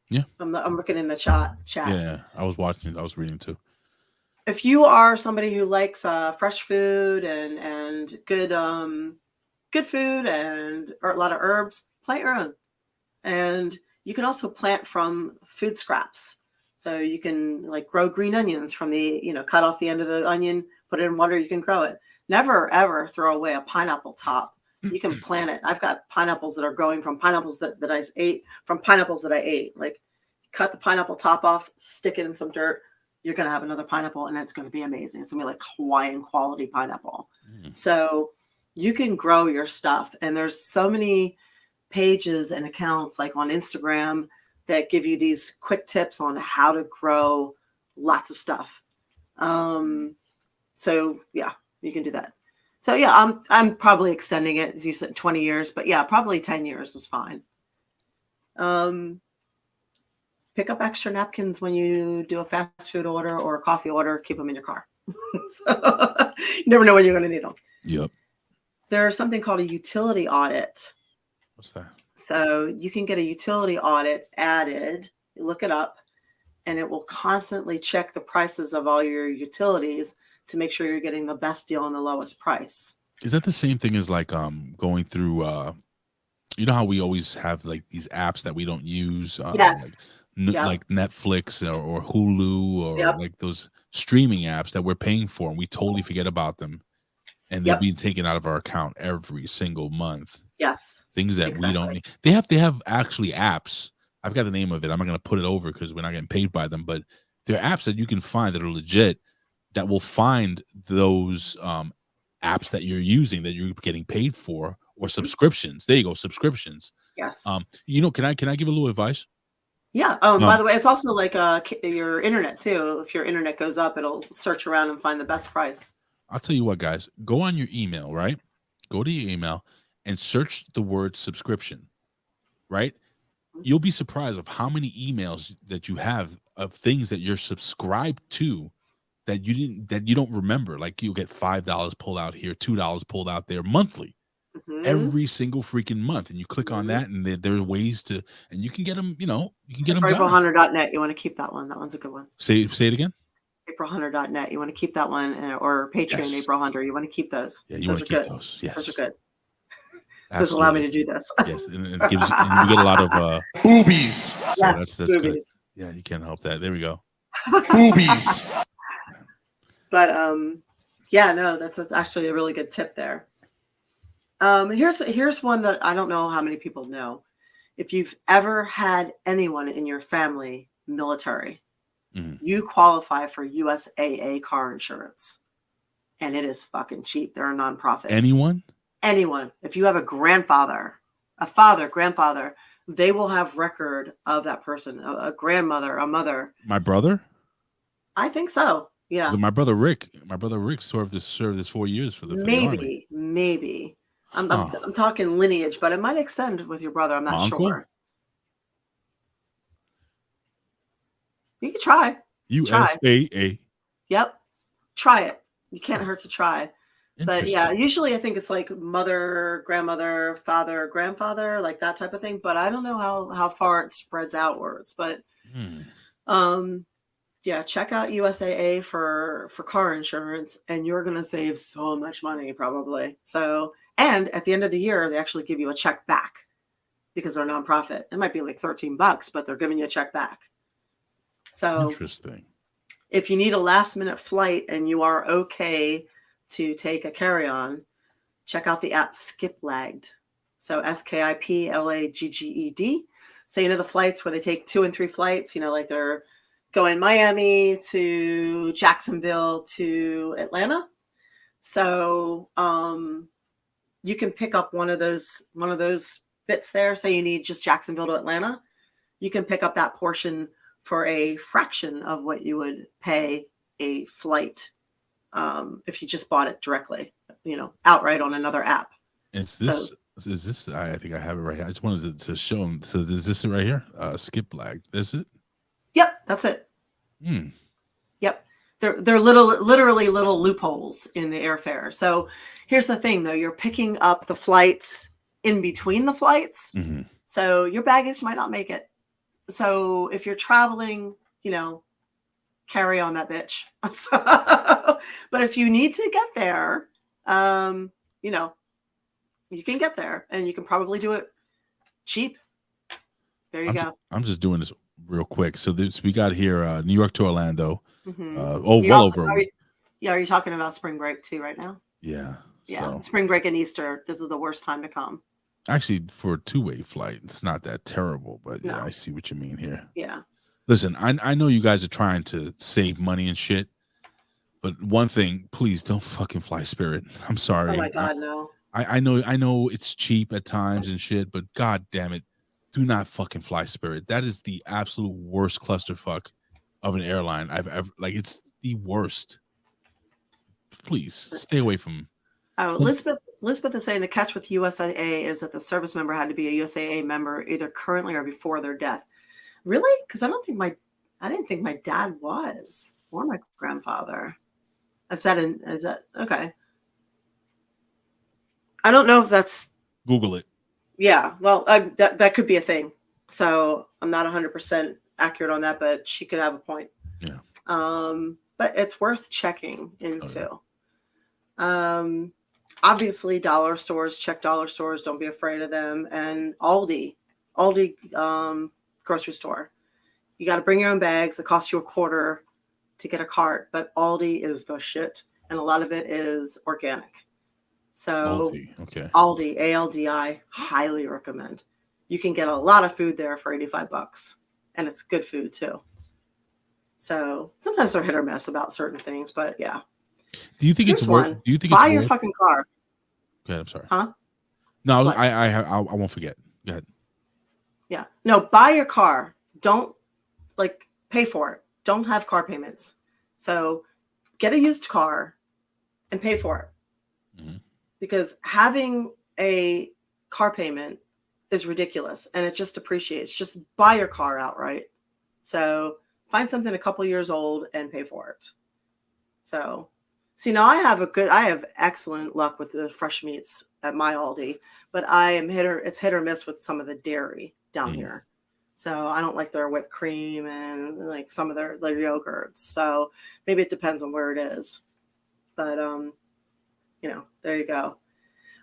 S1: Yeah.
S3: I'm looking in the chat.
S1: Yeah, I was watching. I was reading too.
S3: If you are somebody who likes fresh food and good food or a lot of herbs, plant your own. And you can also plant from food scraps. So you can like grow green onions from cut off the end of the onion, put it in water, you can grow it. Never, ever throw away a pineapple top. You can plant it. I've got pineapples that are growing from pineapples that I ate, from pineapples that I ate. Like, cut the pineapple top off, stick it in some dirt. You're going to have another pineapple, and it's going to be amazing. It's going to be like Hawaiian quality pineapple. So you can grow your stuff. And there's so many pages and accounts like on Instagram that give you these quick tips on how to grow lots of stuff. So yeah, you can do that. So yeah, I'm probably extending it. As you said, 20 years, but yeah, probably 10 years is fine. Pick up extra napkins when you do a fast food order or a coffee order. Keep them in your car. So you never know when you're going to need them.
S1: Yep.
S3: There's something called a utility audit.
S1: What's that?
S3: So you can get a utility audit added. You look it up, and it will constantly check the prices of all your utilities to make sure you're getting the best deal and the lowest price.
S1: Is that the same thing as like going through you know how we always have like these apps that we don't use?
S3: Yes.
S1: Like Netflix or Hulu or like those streaming apps that we're paying for, and we totally forget about them, and they're being taken out of our account every single month.
S3: Yes.
S1: Things that we don't need. They have actually apps. I've got the name of it. I'm not going to put it over because we're not getting paid by them, but there are apps that you can find that are legit that will find those apps that you're using that you're getting paid for, or subscriptions. There you go, subscriptions.
S3: Yes.
S1: Can I give a little advice?
S3: Yeah. Oh, by the way, it's also like your internet too. If your internet goes up, it'll search around and find the best price.
S1: I'll tell you what, guys. Go on your email, right? Go to your email and search the word subscription, right? You'll be surprised of how many emails that you have of things that you're subscribed to that you don't remember. Like, you'll get $5 pulled out here, $2 pulled out there monthly. Every single freaking month, and you click on that, and there are ways to, and you can get them. You can get them.
S3: AprilHunter.net. You want to keep that one. That one's a good one.
S1: Say it again.
S3: AprilHunter.net. You want to keep that one, or Patreon. Yes. April Hunter. You want to keep those.
S1: Yeah, you want to keep those. Yes,
S3: those are good. Those allow me to do this.
S1: Yes, and it gives and you get a lot of
S5: boobies.
S1: So that's
S3: boobies.
S1: Good. Yeah, you can't help that. There we go.
S5: Boobies.
S3: But yeah, no, that's actually a really good tip there. Here's one that I don't know how many people know. If you've ever had anyone in your family military, you qualify for USAA car insurance, and it is fucking cheap. They're a nonprofit.
S1: Anyone.
S3: If you have a grandfather, a father, grandfather, they will have record of that person. A grandmother, a mother.
S1: My brother.
S3: I think so. Yeah.
S1: My brother Rick served this 4 years for the Army.
S3: Maybe. I'm talking lineage, but it might extend with your brother. I'm not sure. You can try.
S1: USAA.
S3: Yep. Try it. You can't hurt to try. But yeah,
S1: Interesting.
S3: usually I think it's like mother, grandmother, father, grandfather, like that type of thing. But I don't know how far it spreads outwards. But um yeah, check out USAA for car insurance, and you're gonna save so much money probably. So, and at the end of the year, they actually give you a check back because they're a nonprofit. It might be like $13, but they're giving you a check back. So
S1: Interesting.
S3: if you need a last minute flight and you are okay to take a carry-on, check out the app Skip Lagged. So SKIPLAGGED. So you know the flights where they take 2 and 3 flights, like they're going Miami to Jacksonville to Atlanta. So you can pick up one of those bits there. Say you need just Jacksonville to Atlanta. You can pick up that portion for a fraction of what you would pay a flight if you just bought it directly, outright on another app.
S1: Is this? I think I have it right here. I just wanted to show them. So is this it right here? Skip lag. Is it?
S3: Yep, that's it. Yep. They're literally little loopholes in the airfare. So here's the thing though, you're picking up the flights in between the flights. So your baggage might not make it. So if you're traveling, carry on that bitch. But if you need to get there, you can get there and you can probably do it cheap. There you go.
S1: I'm just doing this real quick. So we got here New York to Orlando.
S3: Are you talking about spring break too right now?
S1: Yeah.
S3: Yeah.
S1: So.
S3: Spring break and Easter. This is the worst time to come.
S1: Actually, for a 2-way flight, it's not that terrible, but yeah, I see what you mean here.
S3: Yeah.
S1: Listen, I know you guys are trying to save money and shit, but one thing, please don't fucking fly Spirit. I'm sorry.
S3: Oh my God, no.
S1: I know it's cheap at times and shit, but God damn it, do not fucking fly Spirit. That is the absolute worst clusterfuck of an airline I've ever, it's the worst. Please stay away from.
S3: Oh, Elizabeth is saying the catch with USAA is that the service member had to be a USAA member either currently or before their death. Really? Because I didn't think my dad was, or my grandfather. Is that okay? I don't know if that's
S1: Google it.
S3: Yeah, well, that could be a thing. So I'm not 100% accurate on that, but she could have a point.
S1: Yeah.
S3: But it's worth checking into. Obviously, dollar stores, check dollar stores. Don't be afraid of them. And Aldi, grocery store. You got to bring your own bags. It costs you $0.25 to get a cart, but Aldi is the shit, and a lot of it is organic. So Aldi, ALDI, highly recommend. You can get a lot of food there for $85, and it's good food too. So sometimes they're hit or miss about certain things, but yeah.
S1: Do you think it's worth? Do you think
S3: buy your fucking car?
S1: Go ahead. I'm sorry.
S3: Huh?
S1: No, I won't forget. Go ahead.
S3: Yeah. No, buy your car. Don't pay for it. Don't have car payments. So get a used car and pay for it. Because having a car payment is ridiculous and it just depreciates. Just buy your car outright. So find something a couple years old and pay for it. So see, now I have excellent luck with the fresh meats at my Aldi, but it's hit or miss with some of the dairy down here. So I don't like their whipped cream and like some of their yogurts. So maybe it depends on where it is. But there you go.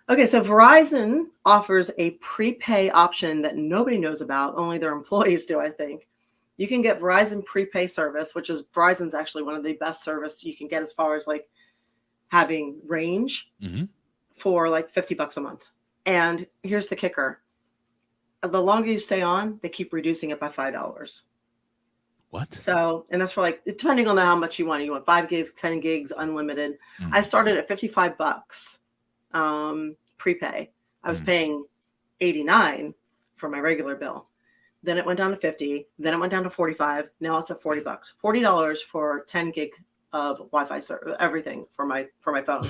S3: Okay, so Verizon offers a prepay option that nobody knows about. Only their employees do, I think. You can get Verizon prepay service, which is Verizon's actually one of the best service you can get as far as having range for $50 a month. And here's the kicker. The longer you stay on, they keep reducing it by $5.
S1: What?
S3: So, and that's for depending on how much you want. You want 5 gigs, 10 gigs, unlimited. I started at $55 prepay. I was paying $89 for my regular bill. Then it went down to $50. Then it went down to $45. Now it's at $40. $40 for 10 gig of Wi-Fi service, everything for my phone.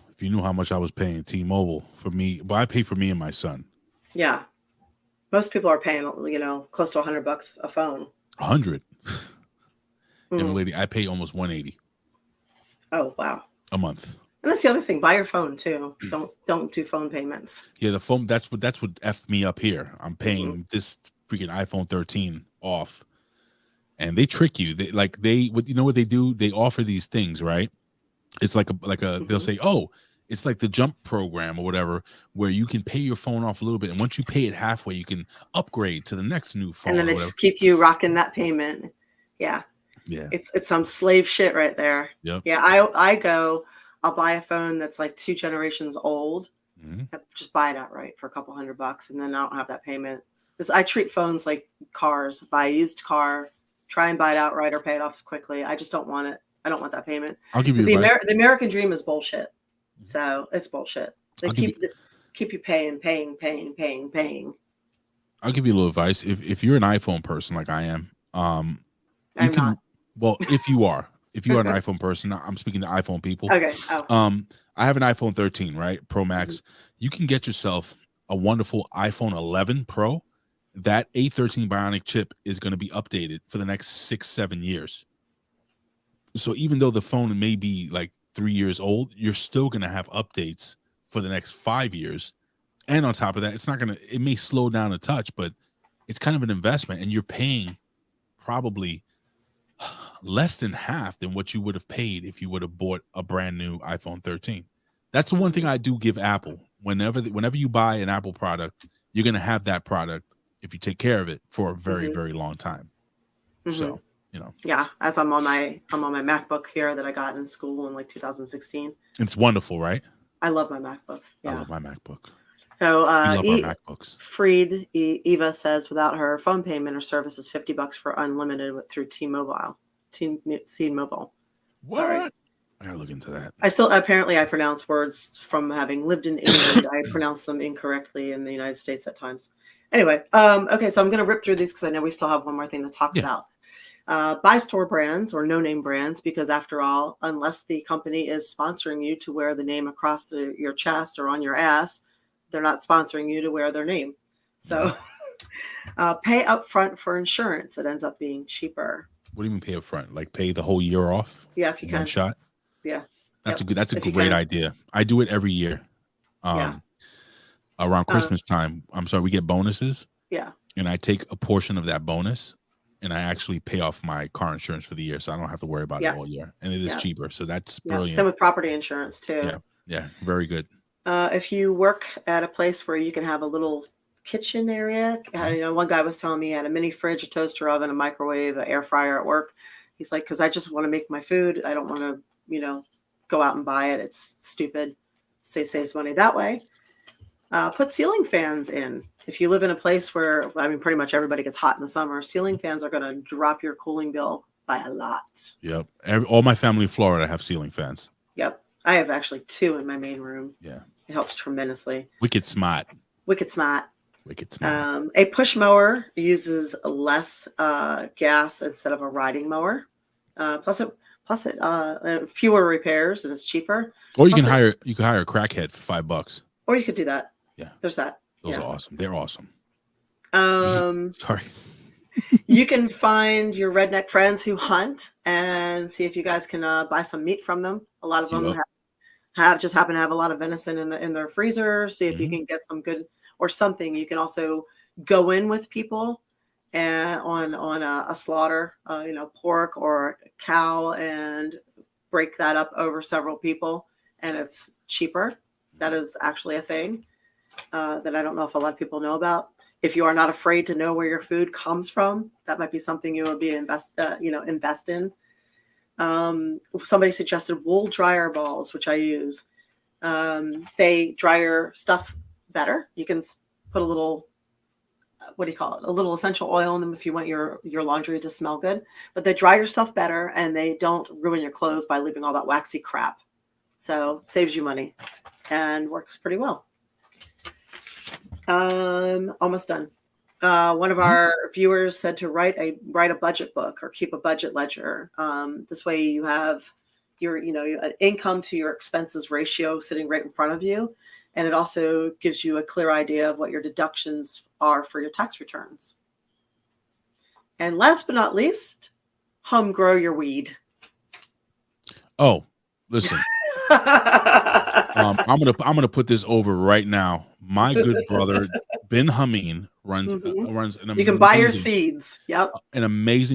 S1: If you knew how much I was paying T-Mobile for me, but I pay for me and my son.
S3: Yeah, most people are paying close to $100 a phone.
S1: 100. And the
S3: Mhm.
S1: lady, I pay almost 180
S3: Oh, wow.
S1: a month.
S3: And that's the other thing. Buy your phone too. Don't do phone payments.
S1: Yeah, the phone. That's what effed me up here. I'm
S3: Mhm.
S1: paying this freaking iPhone 13 off, and they trick you. What you know what they do? They offer these things, right? It's like a they'll
S3: Mhm.
S1: say, oh, it's like the jump program or whatever, where you can pay your phone off a little bit, and once you pay it halfway, you can upgrade to the next new
S3: And
S1: phone
S3: then
S1: or
S3: they
S1: whatever.
S3: just keep you rocking that payment. Yeah.
S1: Yeah.
S3: It's some slave shit right there.
S1: Yep.
S3: Yeah, I'll buy a phone that's like 2 generations old.
S1: Mhm.
S3: Just buy it outright for a couple $100, and then I don't have that payment. Because I treat phones like cars. Buy a used car, try and buy it outright or pay it off quickly. I just don't want it. I don't want that payment.
S1: I'll give you
S3: Because
S1: advice.
S3: the American dream is bullshit.
S1: Mhm.
S3: So it's bullshit. They
S1: I'll give you
S3: keep you paying.
S1: I'll give you a little advice. If you're an iPhone person like I am, you
S3: I'm
S1: can
S3: not.
S1: well, if you are an iPhone person, I'm speaking to iPhone people.
S3: Okay. Oh.
S1: I have an iPhone 13, right? Pro Max.
S3: Mhm.
S1: You can get yourself a wonderful iPhone 11 Pro. That A13 Bionic chip is going to be updated for the next 6-7 years. So even though the phone may be like 3 years old, you're still going to have updates for the next 5 years. And on top of that, it may slow down a touch, but it's kind of an investment, and you're paying probably less than half than what you would have paid if you would have bought a brand new iPhone 13. That's the one thing I do give Apple. Whenever you buy an Apple product, you're going to have that product, if you take care of it, for a very,
S3: Mhm.
S1: very long time.
S3: Mhm.
S1: So, you know,
S3: Yeah, as I'm on my MacBook here that I got in school in like 2016.
S1: it's wonderful, right?
S3: I love my MacBook.
S1: I
S3: Yeah.
S1: love my MacBook.
S3: So
S1: We love our MacBooks.
S3: Eva says without her phone payment or service is $50 for unlimited through T-Mobile. T-Mobile. Sorry.
S1: What? I gotta look into that.
S3: Apparently I pronounce words from having lived in England. I pronounce them incorrectly in the United States at times. Anyway, okay, so I'm going to rip through these because I know we still have one more thing to talk about. Buy store brands or no-name brands, because after all, unless the company is sponsoring you to wear the name across your chest or on your ass, they're not sponsoring you to wear their name. So pay up front for insurance. It ends up being cheaper.
S1: What do you mean pay up front? Like pay the whole year off?
S3: Yeah, if you can.
S1: One shot?
S3: Yeah.
S1: That's
S3: Yep.
S1: that's a
S3: If you
S1: great
S3: can.
S1: idea. I do it every year.
S3: Yeah.
S1: Around Christmas time, we get bonuses.
S3: Yeah.
S1: And I take a portion of that bonus and I actually pay off my car insurance for the year, so I don't have to worry about it all year. And it is cheaper. So that's brilliant.
S3: Same with property insurance too.
S1: Yeah. Yeah. Very good.
S3: If you work at a place where you can have a little kitchen area, you know, one guy was telling me he had a mini fridge, a toaster oven, a microwave, an air fryer at work. He's like, because I just want to make my food. I don't want to, you know, go out and buy it. It's stupid. Saves money that way. Put ceiling fans in. If you live in a place where, I mean, pretty much everybody gets hot in the summer, ceiling fans are going to drop your cooling bill by a lot.
S1: Yep. All my family in Florida have ceiling fans.
S3: Yep. I have actually 2 in my main room.
S1: Yeah.
S3: It helps tremendously.
S1: Wicked smart.
S3: Wicked smart.
S1: Wicked smart.
S3: A push mower uses less gas instead of a riding mower. Plus it fewer repairs and it's cheaper.
S1: Or you can hire a crackhead for $5.
S3: Or you could do that.
S1: Yeah.
S3: There's that.
S1: Those are awesome. They're awesome.
S3: Sorry. You can find your redneck friends who hunt and see if you guys can buy some meat from them. A lot of them just happen to have a lot of venison in their freezer. See if you can get some good or something. You can also go in with people and on a slaughter, you know, pork or cow, and break that up over several people, and it's cheaper. That is actually a thing that I don't know if a lot of people know about. If you are not afraid to know where your food comes from, that might be something you would be invest in. Somebody suggested wool dryer balls, which I use. They dry your stuff better. You can put a little, what do you call it? A little essential oil in them if you want your laundry to smell good. But they dry your stuff better, and they don't ruin your clothes by leaving all that waxy crap. So saves you money and works pretty well. Almost done. One of our viewers said to write a budget book or keep a budget ledger. This way you have your an income to your expenses ratio sitting right in front of you, and it also gives you a clear idea of what your deductions are for your tax returns. And last but not least, home grow your weed.
S1: Oh, listen. I'm gonna put this over right now. My good brother Ben Hameen runs
S3: Mhm.
S1: runs an
S3: You can buy your
S1: amazing
S3: seeds. Yep.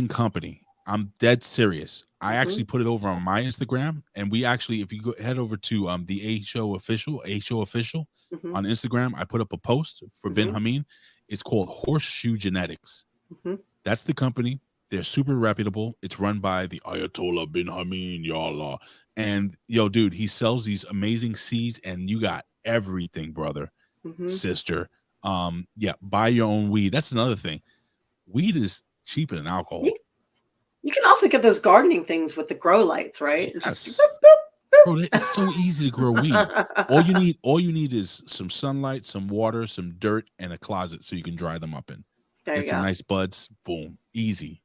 S1: company. I'm dead serious. I actually
S3: Mhm.
S1: put it over on my Instagram, and we actually, if you head over to the A Show official
S3: Mhm.
S1: on Instagram, I put up a post for Ben
S3: Mhm.
S1: Hameen. It's called Horseshoe Genetics.
S3: Mhm.
S1: That's the company. They're super reputable. It's run by the Ayatollah bin Hameen, y'all. And yo, dude, he sells these amazing seeds, and you got everything, brother,
S3: Mhm.
S1: sister. Yeah, buy your own weed. That's another thing. Weed is cheaper than alcohol.
S3: You can also get those gardening things with the grow lights, right? It's just
S1: Yes. Bro, it's so easy to grow weed. All you need is some sunlight, some water, some dirt, and a closet so you can dry them up in.
S3: There
S1: Get
S3: you
S1: some
S3: go.
S1: nice buds. Boom. Easy.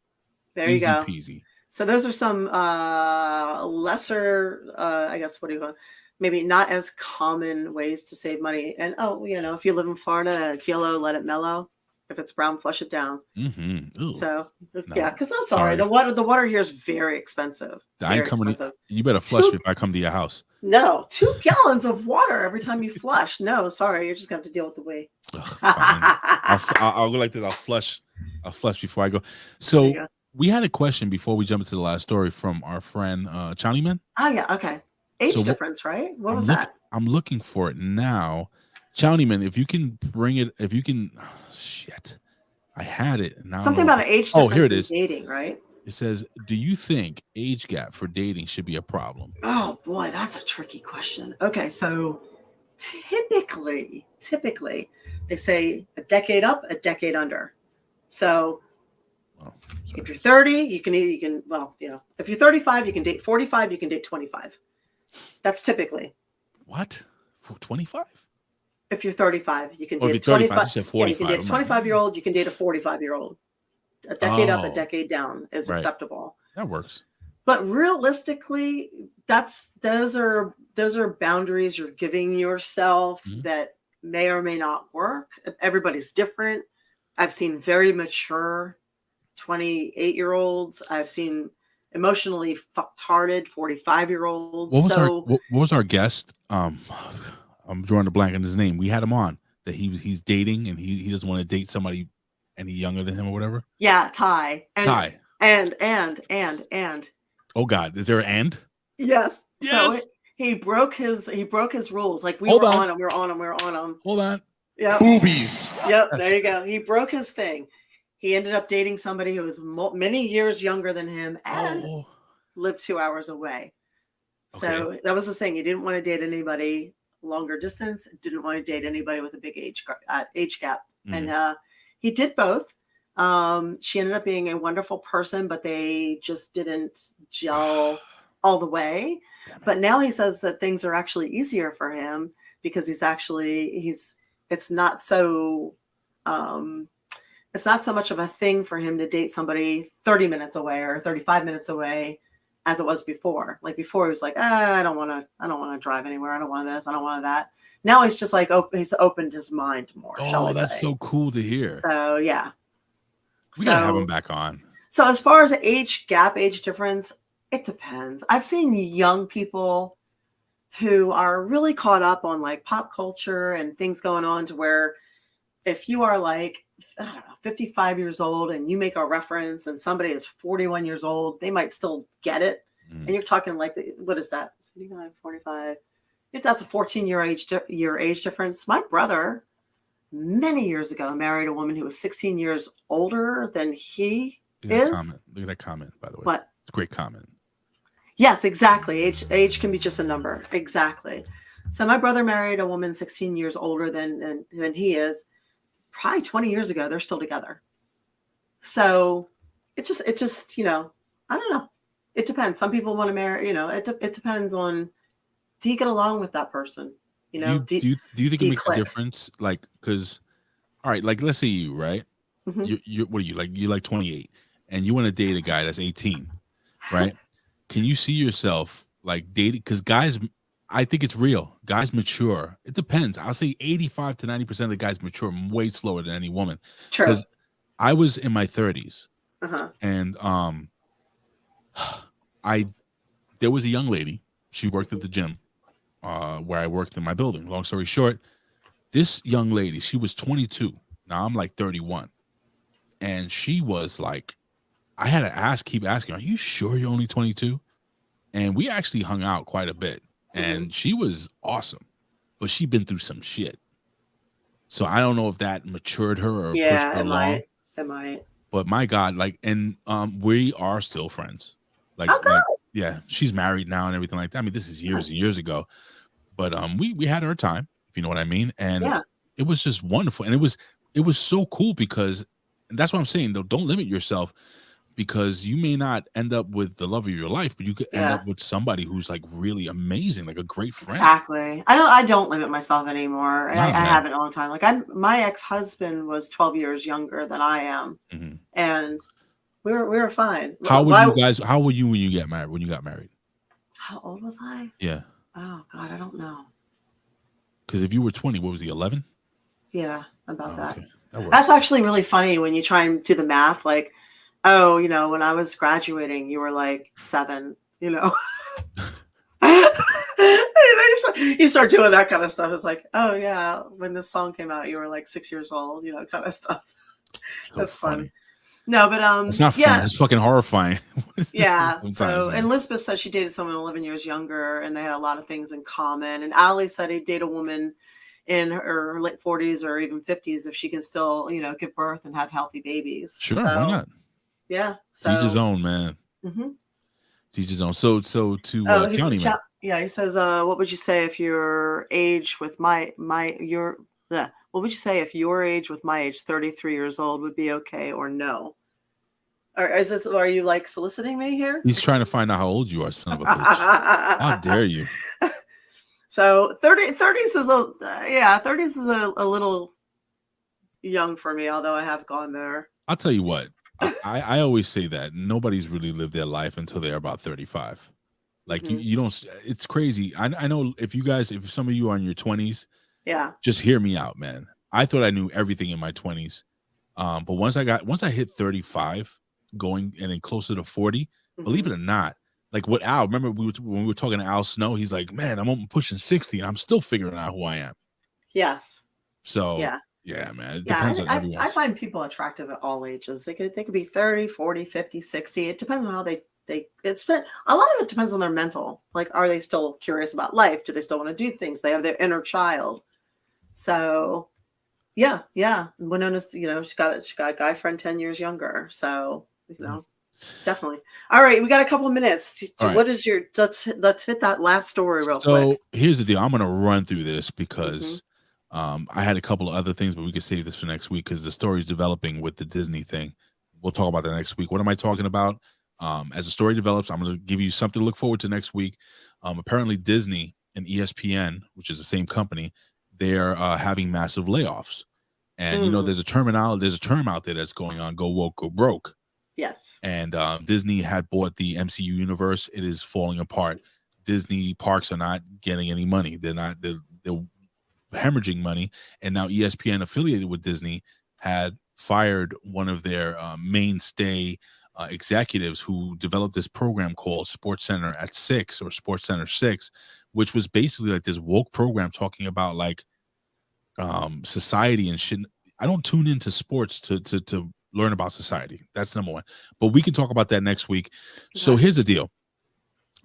S3: There you
S1: Easy
S3: go.
S1: peasy.
S3: So those are some lesser, I guess, what do you call it? Maybe not as common ways to save money. And if you live in Florida and it's yellow, let it mellow. If it's brown, flush it down.
S1: Mm-hmm. Ooh.
S3: So
S1: No,
S3: yeah, because I'm sorry,
S1: sorry.
S3: the water here is very expensive.
S1: I ain't
S3: Very
S1: coming.
S3: expensive.
S1: You better flush
S3: Two
S1: if I come to your house.
S3: No, 2 gallons of water every time you flush. No, sorry, you're just gonna have to deal with the way.
S1: Ugh, fine. I'll go like this. I'll flush before I go.
S3: There you
S1: So
S3: go.
S1: we had a question before we jump into the last story from our friend Chani Man.
S3: Oh yeah, okay. Age
S1: So
S3: difference, right? What
S1: I'm
S3: was
S1: looking.
S3: that?
S1: I'm looking for it now. Chani Man, if you can bring it, if you can, shit, I had it. Now I don't
S3: Something
S1: know.
S3: about an age
S1: Oh, here
S3: difference
S1: it
S3: in
S1: is.
S3: dating, right?
S1: It says, "Do you think age gap for dating should be a problem?"
S3: Oh boy, that's a tricky question. Okay, so typically, they say a decade up, a decade under. So
S1: Oh,
S3: if you're
S1: sorry.
S3: 30, if you're 35, you can date 45, you can date 25. That's typically.
S1: What? For 25?
S3: If you're 35, you can
S1: Or if
S3: date
S1: you're
S3: a
S1: 35,
S3: 25.
S1: you said
S3: Yeah, you can
S1: 45.
S3: date a
S1: I'm like,
S3: 25-year-old, you can date a 45-year-old. A decade up, a
S1: oh,
S3: decade down is
S1: right.
S3: acceptable.
S1: That works.
S3: But realistically, those are boundaries you're giving yourself
S1: Mhm.
S3: that may or may not work. Everybody's different. I've seen very mature 28-year-olds. I've seen emotionally fucked-hearted 45-year-olds. So
S1: What was our guest? I'm drawing a blank on his name. We had him on that he's dating and he doesn't want to date somebody any younger than him or whatever.
S3: yeah, Ty.
S1: Ty.
S3: And
S1: Oh God, is there an and?
S3: yes. So
S1: Yes.
S3: he broke his rules. Like we
S1: Hold
S3: were
S1: on.
S3: on him, we were on him, we were on him.
S1: Hold on.
S3: Yep.
S5: Boobies.
S3: Yep.
S1: That's
S3: There you go. He broke his thing. He ended up dating somebody who was many years younger than him and
S1: oh.
S3: lived 2 hours away.
S1: Okay.
S3: So that was his thing. He didn't want to date anybody longer distance. Didn't want to date anybody with a big age gap.
S1: Mhm.
S3: And he did both. She ended up being a wonderful person, but they just didn't gel all the way.
S1: Damn it.
S3: But now he says that things are actually easier for him because it's not so much of a thing for him to date somebody 30 minutes away or 35 minutes away as it was before. Like before he was like, I don't want to drive anywhere. I don't want this. I don't want that. Now he's just like, he's opened his mind more, shall
S1: Oh,
S3: we
S1: that's
S3: say.
S1: so cool to hear.
S3: So yeah.
S1: We gotta have him back on.
S3: So as far as age gap, age difference, it depends. I've seen young people who are really caught up on like pop culture and things going on to where if you are like, I don't know, 55 years old and you make a reference and somebody is 41 years old, they might still get it.
S1: Mhm.
S3: And you're talking like, what is that? 55, 45. If that's a 14-year age difference. My brother, many years ago, married a woman who was 16 years older than he is.
S1: Look at that comment, by the way.
S3: What?
S1: It's a great comment.
S3: Yes, exactly. Age can be just a number. Exactly. So my brother married a woman 16 years older than he is. Probably 20 years ago, they're still together. So it just, I don't know. It depends. Some people want to marry, it depends on, do you get along with that person?
S1: Do you think
S3: do
S1: it
S3: you
S1: makes
S3: click?
S1: a difference? Like, because, all right, like let's say you, right?
S3: Mhm.
S1: You what are you like? You're like 28 and you want to date a guy that's 18, right? Can you see yourself like dating? Because guys, I think it's real. Guys mature. It depends. I'll say 85 to 90% of the guys mature way slower than any woman.
S3: True.
S1: Because I was in my 30s
S3: Uh-huh.
S1: and There was a young lady. She worked at the gym where I worked in my building. Long story short, this young lady, she was 22. Now I'm like 31. And she was like, I had to keep asking, are you sure you're only 22? And we actually hung out quite a bit. And she was awesome, but she'd been through some shit. So I don't know if that matured her or pushed her along.
S3: It might.
S1: But my God, like, and we are still friends. Like,
S3: Oh, God.
S1: yeah, she's married now and everything like that. I mean, this is years and years ago. But we had our time, if you know what I mean. And it was just wonderful. And it was so cool because, and that's what I'm saying, though, don't limit yourself, because you may not end up with the love of your life, but you could end up with somebody who's like really amazing, like a great friend.
S3: Exactly. I don't limit myself anymore. I haven't a long time. Like my ex-husband was 12 years younger than I am. And we were fine.
S1: How were you when you got married?
S3: How old was I?
S1: Yeah.
S3: Oh God, I don't know.
S1: Because if you were 20, what was he, 11?
S3: Yeah, about that.
S1: Okay. That
S3: That's actually really funny when you try and do the math. Like, oh, when I was graduating, you were like 7, You start doing that kind of stuff. It's like, oh yeah, when this song came out, you were like 6 years old, kind of stuff. That's funny. No, but
S1: it's not fun. It's fucking horrifying.
S3: Yeah. So, and Lisbeth said she dated someone 11 years younger, and they had a lot of things in common. And Ali said he'd date a woman in her late 40s or even 50s if she can still, give birth and have healthy babies.
S1: Sure, why not?
S3: Yeah. So
S1: teach his own, man. Teach his own. So to County Man.
S3: Yeah, he says, what would you say if your age with what would you say if your age with my age, 33 years old, would be okay or no? Or are you like soliciting me here?
S1: He's trying to find out how old you are, son of a bitch. How dare you?
S3: So 30s is a little young for me, although I have gone there.
S1: I'll tell you what, I always say that nobody's really lived their life until they're about 35. Like you don't, it's crazy. I know if some of you are in your 20s, just hear me out, man. I thought I knew everything in my 20s. But once I hit 35 going and then closer to 40, believe it or not, like what Al, remember when we were talking to Al Snow, he's like, man, I'm pushing 60 and I'm still figuring out who I am.
S3: Yes.
S1: So yeah, man. It depends on everyone.
S3: I find people attractive at all ages. They could be 30, 40, 50, 60. It depends on how a lot of it depends on their mental. Like, are they still curious about life? Do they still want to do things? They have their inner child. So yeah. Winona's, she's got a guy friend 10 years younger. So, definitely. All right, we got a couple of minutes. What is let's hit that last story real quick.
S1: So here's the deal. I'm gonna run through this because I had a couple of other things, but we could save this for next week because the story is developing with the Disney thing. We'll talk about that next week. What am I talking about? As the story develops, I'm going to give you something to look forward to next week. Apparently Disney and ESPN, which is the same company, they're having massive layoffs. And there's a term out there that's going on, go woke, go broke.
S3: Yes. And
S1: Disney had bought the MCU universe. It is falling apart. Disney parks are not getting any money. They're hemorrhaging money. And now ESPN, affiliated with Disney, had fired one of their mainstay executives who developed this program called SportsCenter at 6 or SportsCenter 6, which was basically like this woke program talking about like society and shit. I don't tune into sports to learn about society. That's number one. But we can talk about that next week. Okay. So here's the deal.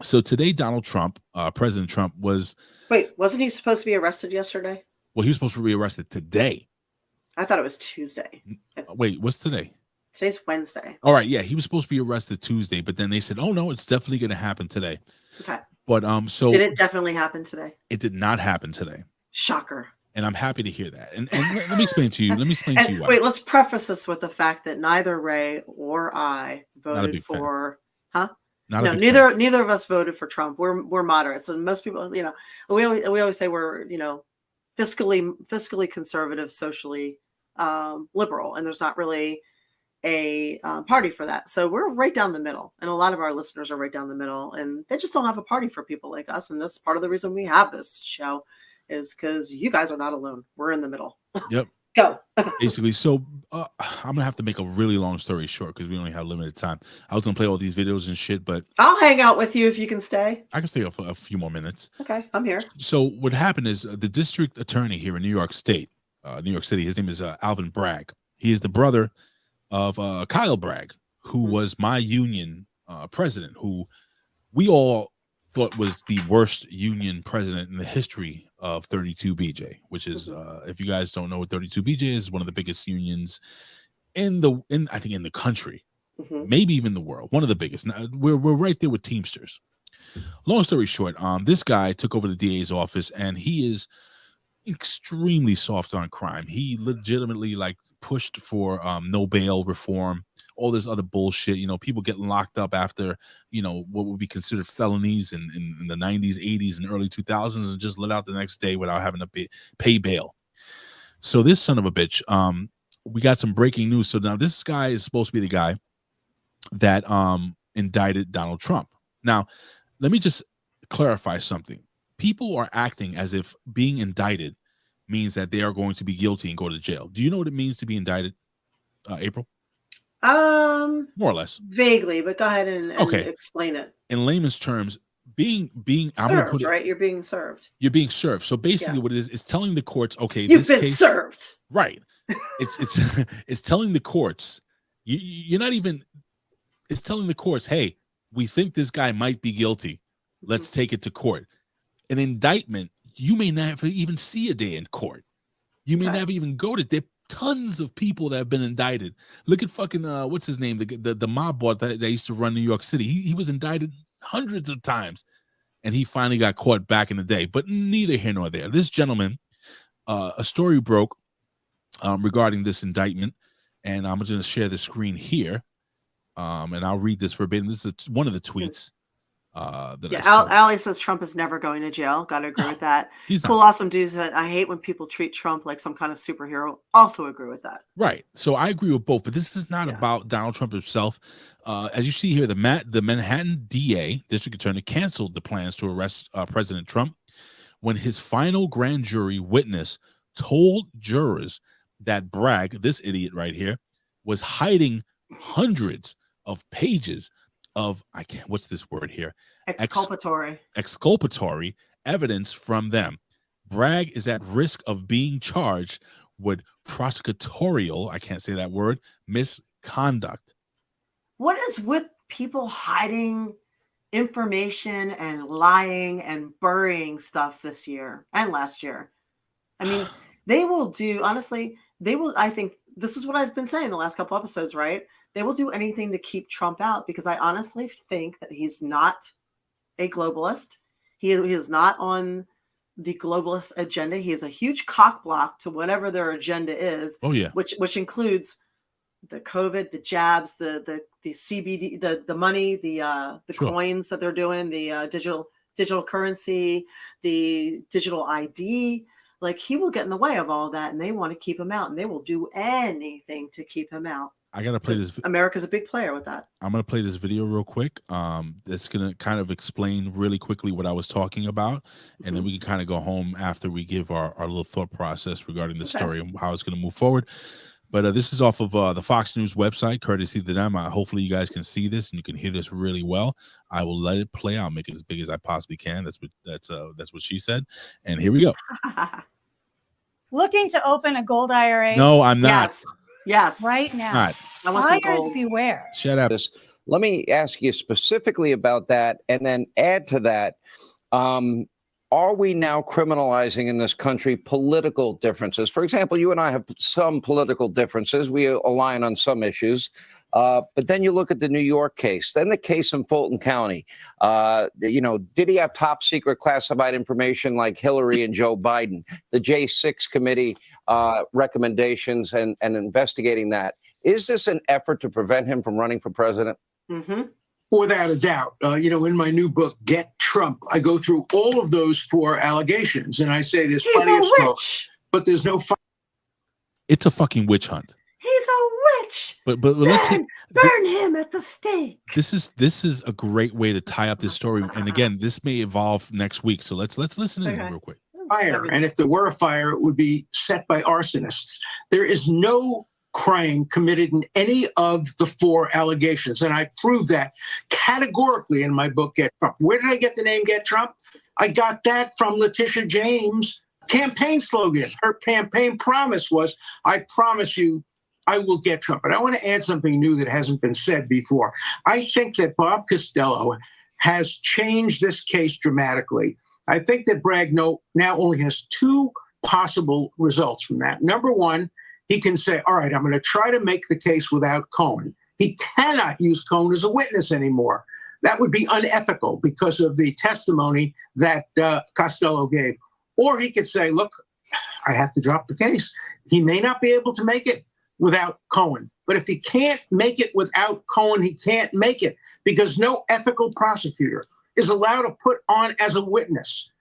S1: So today, Donald Trump, President Trump
S3: wasn't he supposed to be arrested yesterday?
S1: Well, he was supposed to be arrested today.
S3: I thought it was Tuesday.
S1: Wait, what's today?
S3: Today's Wednesday.
S1: All right, yeah, he was supposed to be arrested Tuesday, but then they said, "Oh no, it's definitely going to happen today."
S3: Okay.
S1: But so
S3: did it definitely happen today?
S1: It did not happen today.
S3: Shocker.
S1: And I'm happy to hear that. And let me explain to you. Let me explain to you why.
S3: Wait, let's preface this with the fact that neither Ray or I voted for. Fan. Huh? No, neither of us voted for Trump. We're moderates, and most people, we always say we're fiscally conservative, socially liberal, and there's not really a party for that. So we're right down the middle, and a lot of our listeners are right down the middle, and they just don't have a party for people like us. And that's part of the reason we have this show, is because you guys are not alone. We're in the middle.
S1: Yep.
S3: Go.
S1: Basically, so I'm gonna have to make a really long story short because we only have limited time. I was gonna play all these videos and shit, but
S3: I'll hang out with you if you can stay.
S1: I can stay up for a few more minutes.
S3: Okay, I'm here.
S1: So what happened is the district attorney here in New York State, New York City, his name is Alvin Bragg. He is the brother of Kyle Bragg, who was my union president, who we all thought was the worst union president in the history of 32BJ, which is, if you guys don't know what 32BJ is, one of the biggest unions in I think in the country, maybe even the world, one of the biggest. Now, we're right there with Teamsters. Long story short, this guy took over the DA's office, and he is extremely soft on crime. He legitimately like pushed for no bail reform, all this other bullshit. You know, people getting locked up after, you know, what would be considered felonies in the 90s, 80s, and early 2000s, and just let out the next day without having to pay bail. So this son of a bitch, we got some breaking news. So now this guy is supposed to be the guy that indicted Donald Trump. Now, let me just clarify something. People are acting as if being indicted means that they are going to be guilty and go to jail. Do you know what it means to be indicted, April? More or less.
S3: Vaguely, but go ahead and explain it.
S1: In layman's terms, being
S3: served,
S1: I'm gonna put it,
S3: right? You're being served.
S1: You're being served. So basically, what it is telling the courts, okay,
S3: you've been served.
S1: Right. It's telling the courts, you're not even. It's telling the courts, hey, we think this guy might be guilty. Let's take it to court. An indictment, you may never even see a day in court. You may never even go to. There are tons of people that have been indicted. Look at fucking what's his name? The mob boss that used to run New York City. He was indicted hundreds of times, and he finally got caught back in the day. But neither here nor there. This gentleman, a story broke regarding this indictment, and I'm going to share the screen here. And I'll read this verbatim. This is one of the tweets
S3: Allie says Trump is never going to jail. Got to agree with that. Cool, awesome dudes. I hate when people treat Trump like some kind of superhero. Also agree with that.
S1: Right. So I agree with both, but this is not about Donald Trump himself. As you see here, the Manhattan DA, district attorney, canceled the plans to arrest President Trump when his final grand jury witness told jurors that Bragg, this idiot right here, was hiding hundreds of pages of what's this word here? Exculpatory evidence from them. Bragg is at risk of being charged with prosecutorial, I can't say that word, misconduct.
S3: What is with people hiding information and lying and burying stuff this year and last year? I mean, they will do, honestly, I think this is what I've been saying the last couple episodes, right? They will do anything to keep Trump out because I honestly think that he's not a globalist. He is not on the globalist agenda. He is a huge cock block to whatever their agenda is.
S1: Oh yeah,
S3: which includes the COVID, the jabs, the CBD, the money, the coins that they're doing, the digital currency, the digital ID. Like, he will get in the way of all that, and they want to keep him out, and they will do anything to keep him out.
S1: I gotta play this.
S3: America's a big player with that.
S1: I'm gonna play this video real quick. That's gonna kind of explain really quickly what I was talking about, and then we can kind of go home after we give our little thought process regarding the story and how it's gonna move forward. But this is off of the Fox News website, courtesy to them. Hopefully, you guys can see this and you can hear this really well. I will let it play. I'll make it as big as I possibly can. That's what she said. And here we go.
S6: Looking to open a gold IRA?
S1: No, I'm not.
S3: Yes.
S6: Right now.
S1: Right.
S6: Buyers beware.
S1: Shut up.
S7: Let me ask you specifically about that, and then add to that. Are we now criminalizing in this country political differences? For example, you and I have some political differences. We align on some issues. But then you look at the New York case, then the case in Fulton County. Did he have top secret classified information like Hillary and Joe Biden? The J6 committee recommendations and investigating that. Is this an effort to prevent him from running for president?
S3: Mm-hmm.
S8: Without a doubt. In my new book, Get Trump, I go through all of those 4 allegations, and I say there's plenty of smoke, but there's no fire.
S1: It's a fucking witch hunt.
S3: He's a witch.
S1: But let's
S3: burn him at the stake.
S1: This is a great way to tie up this story. And again, this may evolve next week. So let's listen in real quick.
S8: fire. And if there were a fire, it would be set by arsonists. There is no crime committed in any of the 4 allegations. And I prove that categorically in my book, Get Trump. Where did I get the name Get Trump? I got that from Letitia James' campaign slogan. Her campaign promise was, I promise you, I will get Trump. But I want to add something new that hasn't been said before. I think that Bob Costello has changed this case dramatically. I think that Bragg now only has 2 possible results from that. Number one, he can say, all right, I'm going to try to make the case without Cohen. He cannot use Cohen as a witness anymore. That would be unethical because of the testimony that Costello gave. Or he could say, look, I have to drop the case. He may not be able to make it without Cohen. But if he can't make it without Cohen, he can't make it because no ethical prosecutor is allowed to put on as a witness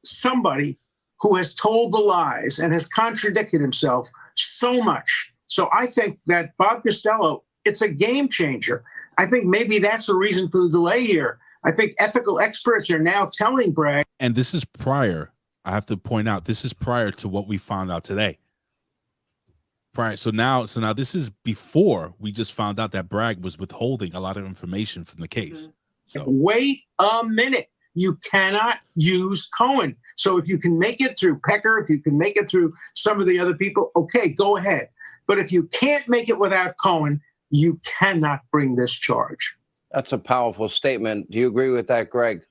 S8: somebody who has told the lies and has contradicted himself so much. So I think that Bob Costello, it's a game changer. I think maybe that's the reason for the delay here. I think ethical experts are now telling Bragg.
S1: And this is prior, I have to point out, this is prior to what we found out today. Prior. So now this is before we just found out that Bragg was withholding a lot of information from the case. So
S8: wait a minute. You cannot use Cohen. So if you can make it through Pecker, if you can make it through some of the other people, okay, go ahead. But if you can't make it without Cohen, you cannot bring this charge.
S7: That's a powerful statement. Do you agree with that, Greg?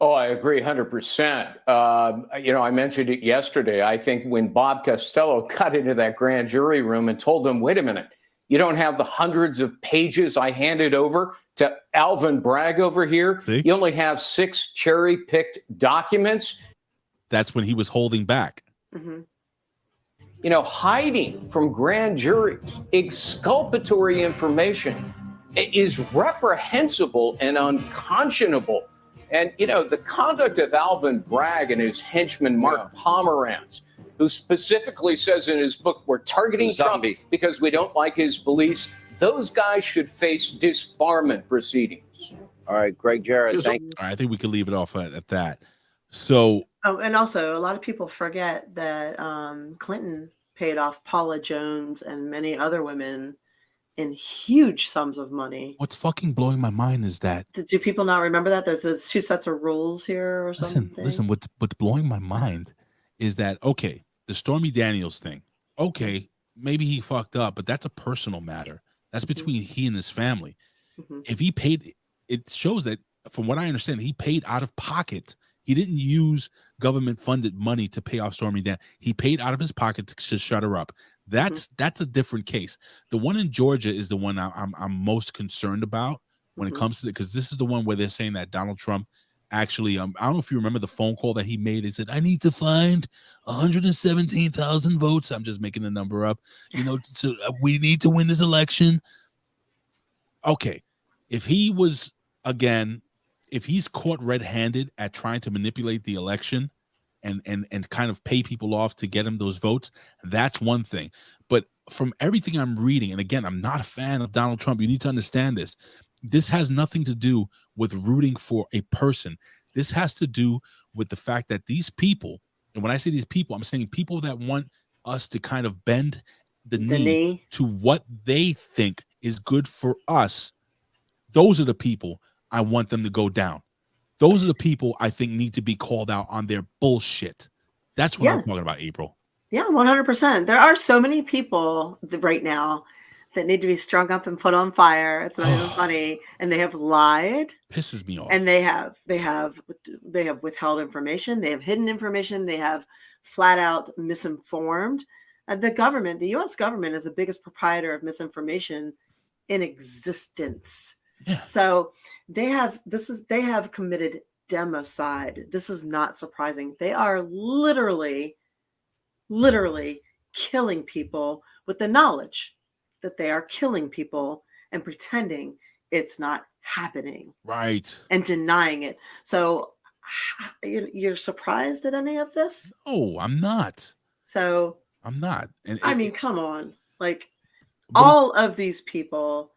S9: Oh, I agree 100%. I mentioned it yesterday. I think when Bob Costello got into that grand jury room and told them, wait a minute, you don't have the hundreds of pages I handed over to Alvin Bragg over here.
S1: See?
S9: You only have 6 cherry-picked documents.
S1: That's when he was holding back.
S3: Mm-hmm.
S9: Hiding from grand juries exculpatory information is reprehensible and unconscionable. And, the conduct of Alvin Bragg and his henchman, Mark Pomerantz, who specifically says in his book, we're targeting Trump because we don't like his beliefs. Those guys should face disbarment proceedings.
S7: All right, Greg Jarrett, thank you.
S1: I think we could leave it off at that. So.
S3: Oh, and also a lot of people forget that Clinton paid off Paula Jones and many other women in huge sums of money.
S1: What's fucking blowing my mind is that.
S3: Do people not remember that? There's 2 sets of rules here or something?
S1: Listen, what's blowing my mind is that, okay, the Stormy Daniels thing, okay, maybe he fucked up, but that's a personal matter. That's between he and his family.
S3: Mm-hmm.
S1: If he paid, it shows that, from what I understand, he paid out of pocket. He didn't use government-funded money to pay off Stormy Daniels. He paid out of his pocket to shut her up. That's a different case. The one in Georgia is the one I'm most concerned about when it comes to it, because this is the one where they're saying that Donald Trump actually, I don't know if you remember the phone call that he made. He said, I need to find 117,000 votes. I'm just making the number up. So we need to win this election. Okay. If he's caught red-handed at trying to manipulate the election and kind of pay people off to get him those votes, that's one thing. But from everything I'm reading, and again, I'm not a fan of Donald Trump. You need to understand this. This has nothing to do with rooting for a person. This has to do with the fact that these people, and when I say these people, I'm saying people that want us to kind of bend the knee to what they think is good for us. Those are the people I want them to go down. Those are the people I think need to be called out on their bullshit. That's what I'm talking about, April.
S3: Yeah, 100%. There are so many people right now that need to be strung up and put on fire. It's not even funny. And they have lied.
S1: Pisses me off.
S3: And they have withheld information. They have hidden information. They have flat out misinformed. The U.S. government is the biggest proprietor of misinformation in existence.
S1: Yeah.
S3: So they have committed democide. This is not surprising. They are literally killing people with the knowledge that they are killing people and pretending it's not happening.
S1: Right.
S3: And denying it. So you're surprised at any of this?
S1: Oh, I'm not.
S3: So
S1: I'm not.
S3: And I mean, come on. Like, all of these people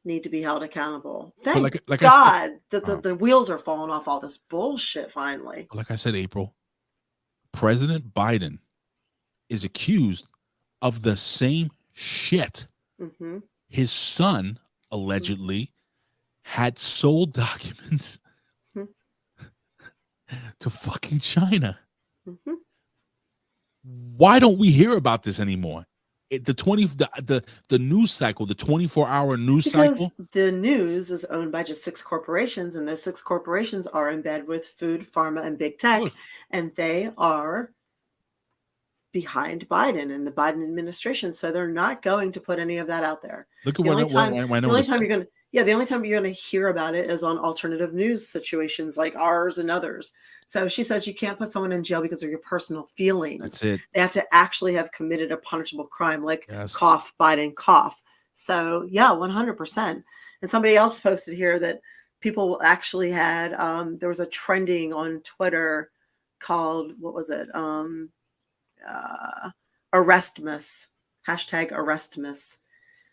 S3: need to be held accountable.
S1: But
S3: Thank
S1: like I said,
S3: God that the wheels are falling off all this bullshit finally.
S1: like I said, April, President Biden is accused of the same shit.
S3: Mm-hmm.
S1: His son allegedly had sold documents to fucking China.
S3: Mm-hmm.
S1: Why don't we hear about this anymore? The news cycle, the 24-hour news
S3: Because
S1: cycle.
S3: the news is owned by just 6 corporations, and those 6 corporations are in bed with food, pharma, and big tech, and they are behind Biden and the Biden administration. So they're not going to put any of that out there.
S1: Look at
S3: The only time you're gonna hear about it is on alternative news situations like ours and others. So she says you can't put someone in jail because of your personal feelings.
S1: That's it.
S3: They have to actually have committed a punishable crime, like
S1: Yes.
S3: cough, Biden, cough. So yeah, 100%. And somebody else posted here that people actually had there was a trending on Twitter called, what was it? Arrestmas, #Arrestmas.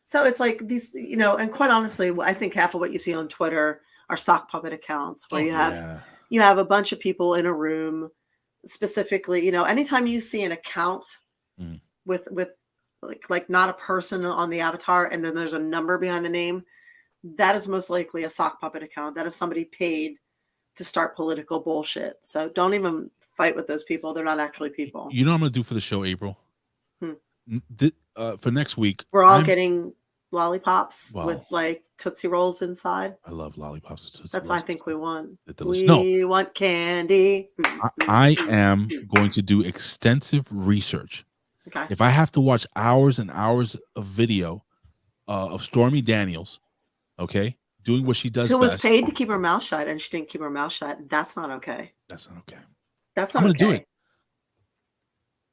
S3: So it's like these, and quite honestly, I think half of what you see on Twitter are sock puppet accounts where you have a bunch of people in a room. Specifically, anytime you see an account with like not a person on the avatar and then there's a number behind the name, that is most likely a sock puppet account. That is somebody paid to start political bullshit. So don't even fight with those people. They're not actually people.
S1: You know what I'm going to do for the show, April? For next week.
S3: We're all getting lollipops with like Tootsie Rolls inside.
S1: I love lollipops with Tootsie Rolls.
S3: That's what I think we want.
S1: We
S3: want candy.
S1: I am going to do extensive research.
S3: Okay.
S1: If I have to watch hours and hours of video of Stormy Daniels, okay, doing what she does
S3: Who was
S1: best.
S3: paid to keep her mouth shut and she didn't keep her mouth shut. That's not okay.
S1: That's not okay.
S3: That's not
S1: I'm
S3: okay.
S1: going to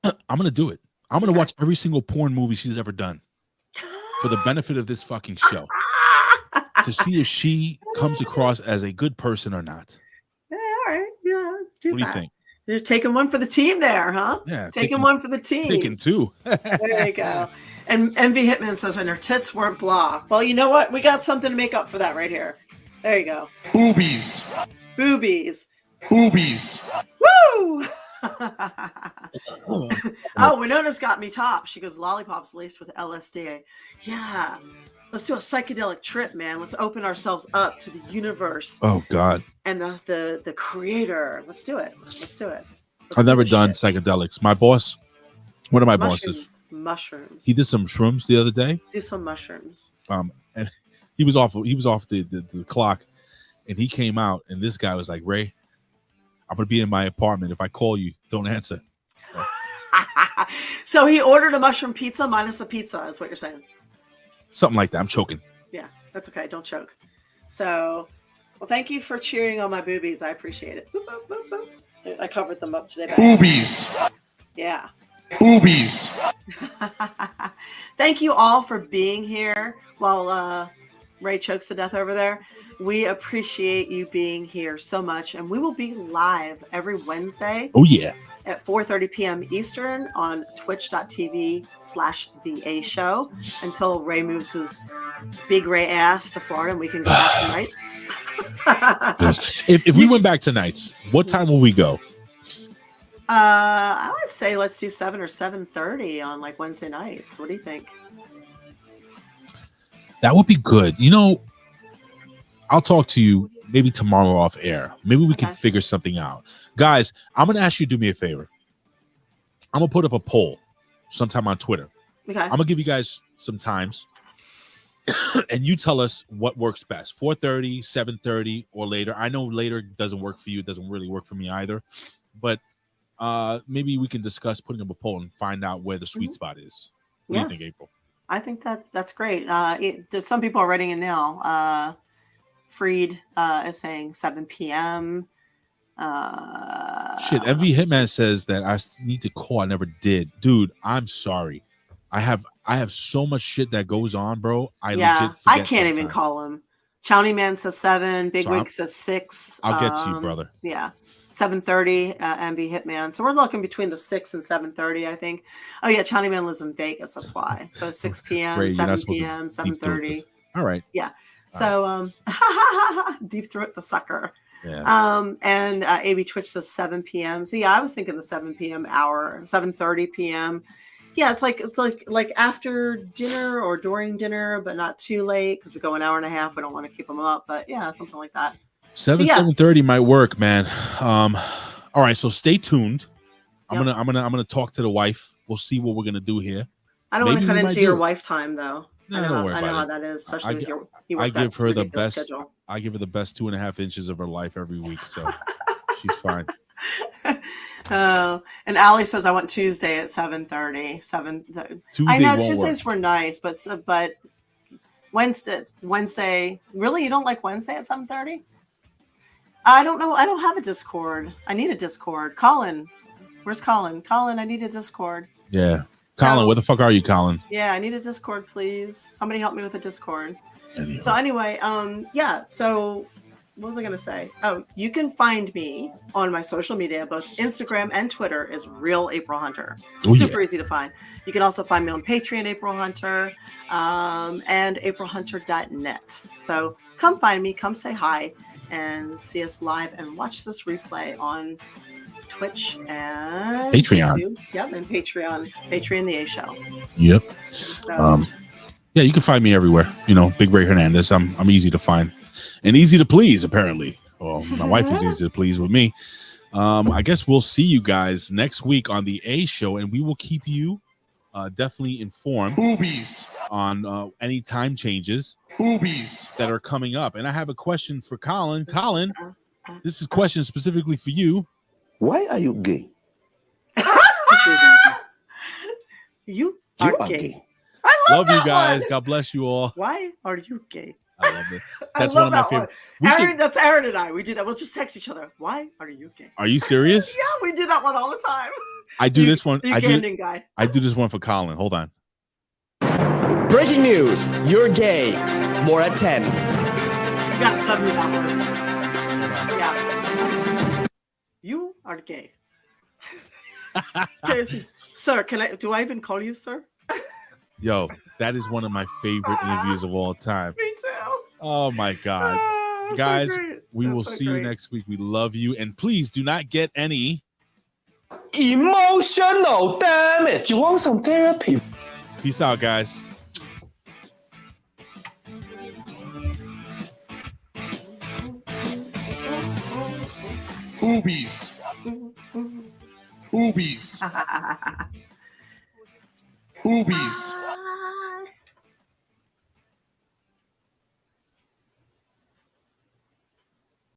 S1: do it. I'm going to do it. I'm going to watch every single porn movie she's ever done for the benefit of this fucking show to see if she comes across as a good person or not.
S3: Yeah, all right. Yeah.
S1: What do you think?
S3: You're taking one for the team there, huh?
S1: Yeah.
S3: Taking one for the team.
S1: Taking 2.
S3: There you go. And MV Hitman says, and her tits weren't blah. Well, you know what? We got something to make up for that right here. There you go.
S4: Boobies.
S3: Boobies.
S4: Boobies.
S3: Woo! Oh, Winona's got me top. She goes, lollipops laced with LSD. Yeah. Let's do a psychedelic trip, man. Let's open ourselves up to the universe.
S1: Oh, God.
S3: And the creator. Let's do it. Let's do it.
S1: I've never done psychedelics. My boss, one of my bosses,
S3: mushrooms.
S1: he did some shrooms the other day.
S3: Do some mushrooms.
S1: And he was off the clock, and he came out, and this guy was like, Ray, I'm gonna be in my apartment. If I call you, don't answer.
S3: So he ordered a mushroom pizza minus the pizza, is what you're saying.
S1: Something like that. I'm choking.
S3: Yeah, that's okay. Don't choke. So, well, thank you for cheering on my boobies. I appreciate it. Boop, boop, boop, boop. I covered them up today.
S4: Boobies.
S3: Yeah.
S4: Boobies.
S3: Thank you all for being here while Ray chokes to death over there. We appreciate you being here so much. And we will be live every Wednesday.
S1: Oh, yeah.
S3: At 4:30 p.m. Eastern on twitch.tv/The Show until Ray moves his big Ray ass to Florida and we can go back to nights.
S1: Yes. If we went back to nights, what time will we go?
S3: I would say let's do 7 or 7:30 on like Wednesday nights. What do you think?
S1: That would be good. I'll talk to you maybe tomorrow off air. Maybe we can figure something out. Guys, I'm going to ask you to do me a favor. I'm going to put up a poll sometime on Twitter.
S3: Okay.
S1: I'm going to give you guys some times. And you tell us what works best. 4:30, 7:30, or later. I know later doesn't work for you. It doesn't really work for me either. But maybe we can discuss putting up a poll and find out where the sweet spot is. What do you think, April?
S3: I think that's great. Some people are writing in now. Freed is saying 7 p.m.
S1: Shit, MV Hitman says that I need to call. I never did. Dude, I'm sorry. I have so much shit that goes on, bro. I legit
S3: I can't even call him. Chowny Man says 7. Big Wig says 6.
S1: I'll get to you, brother.
S3: Yeah. 7:30, MV Hitman. So we're looking between the 6 and 7:30, I think. Oh yeah, Chowny Man lives in Vegas. That's why. So 6 p.m.,
S1: Ray,
S3: 7 p.m., 7:30.
S1: All right.
S3: Yeah. So deep throat the sucker.
S1: Yeah.
S3: And AB Twitch says 7 p.m. So yeah, I was thinking the 7 p.m. hour, 7:30 p.m. Yeah, it's like after dinner or during dinner, but not too late because we go an hour and a half. We don't want to keep them up, but yeah, something like that.
S1: 7:30 might work, man. All right, so stay tuned. I'm
S3: Yep.
S1: gonna talk to the wife. We'll see what we're gonna do here.
S3: I don't want
S1: Maybe
S3: to cut
S1: we might
S3: into
S1: do
S3: your
S1: it.
S3: wife time though.
S1: No,
S3: I
S1: don't worry
S3: know
S1: about
S3: how
S1: it.
S3: that is, especially with you
S1: I
S3: work
S1: give
S3: that
S1: her the
S3: ridiculous
S1: best.
S3: schedule.
S1: I give her the best 2.5 inches of her life every week, so she's fine.
S3: And Allie says I want Tuesday at 7:30.
S1: Tuesday
S3: I know
S1: won't
S3: Tuesdays
S1: work.
S3: were nice, but Wednesday. Really, you don't like Wednesday at 7:30? I don't know. I don't have a Discord. I need a Discord. Colin, where's Colin? Colin, I need a Discord.
S1: Yeah,
S3: So,
S1: Colin, where the fuck are you, Colin?
S3: Yeah, I need a Discord, please. Somebody help me with a Discord.
S1: Anyhow.
S3: So anyway, yeah. So what was I gonna say? Oh, you can find me on my social media, both Instagram and Twitter is Real April Hunter.
S1: Oh,
S3: Super
S1: yeah.
S3: easy to find. You can also find me on Patreon, April Hunter, and aprilhunter.net. So come find me, come say hi, and see us live and watch this replay on Twitch and
S1: Patreon.
S3: YouTube. Yep, and Patreon the A Show.
S1: Yep.
S3: So,
S1: Yeah, you can find me everywhere. You know, Big Ray Hernandez. I'm easy to find and easy to please, apparently. Well, my wife is easy to please with me. I guess we'll see you guys next week on the A Show, and we will keep you definitely informed on any time changes that are coming up. And I have a question for Colin. Colin, this is a question specifically for you.
S10: Why are you gay?
S3: You are gay. I
S1: love you
S3: that
S1: guys.
S3: one.
S1: God bless you all.
S3: Why are you gay?
S1: I love it.
S3: I
S1: That's
S3: love
S1: one of my
S3: that
S1: favorite.
S3: one. That's Aaron and I. We do that. We'll just text each other. Why are you gay?
S1: Are you serious?
S3: Yeah, we do that one all the time.
S1: I do this one.
S3: I
S1: do this one for Colin. Hold on.
S11: Breaking news. You're gay. More at 10.
S3: You gotta send me that one. Yeah. You are gay. Sir, do I even call you sir?
S1: Yo, that is one of my favorite interviews of all time.
S3: Me too.
S1: Oh my God. Guys, we will see you next week. We love you. And please do not get any
S11: emotional damage. You want some therapy?
S1: Peace out, guys.
S10: Boobies. Boobies. Boobies.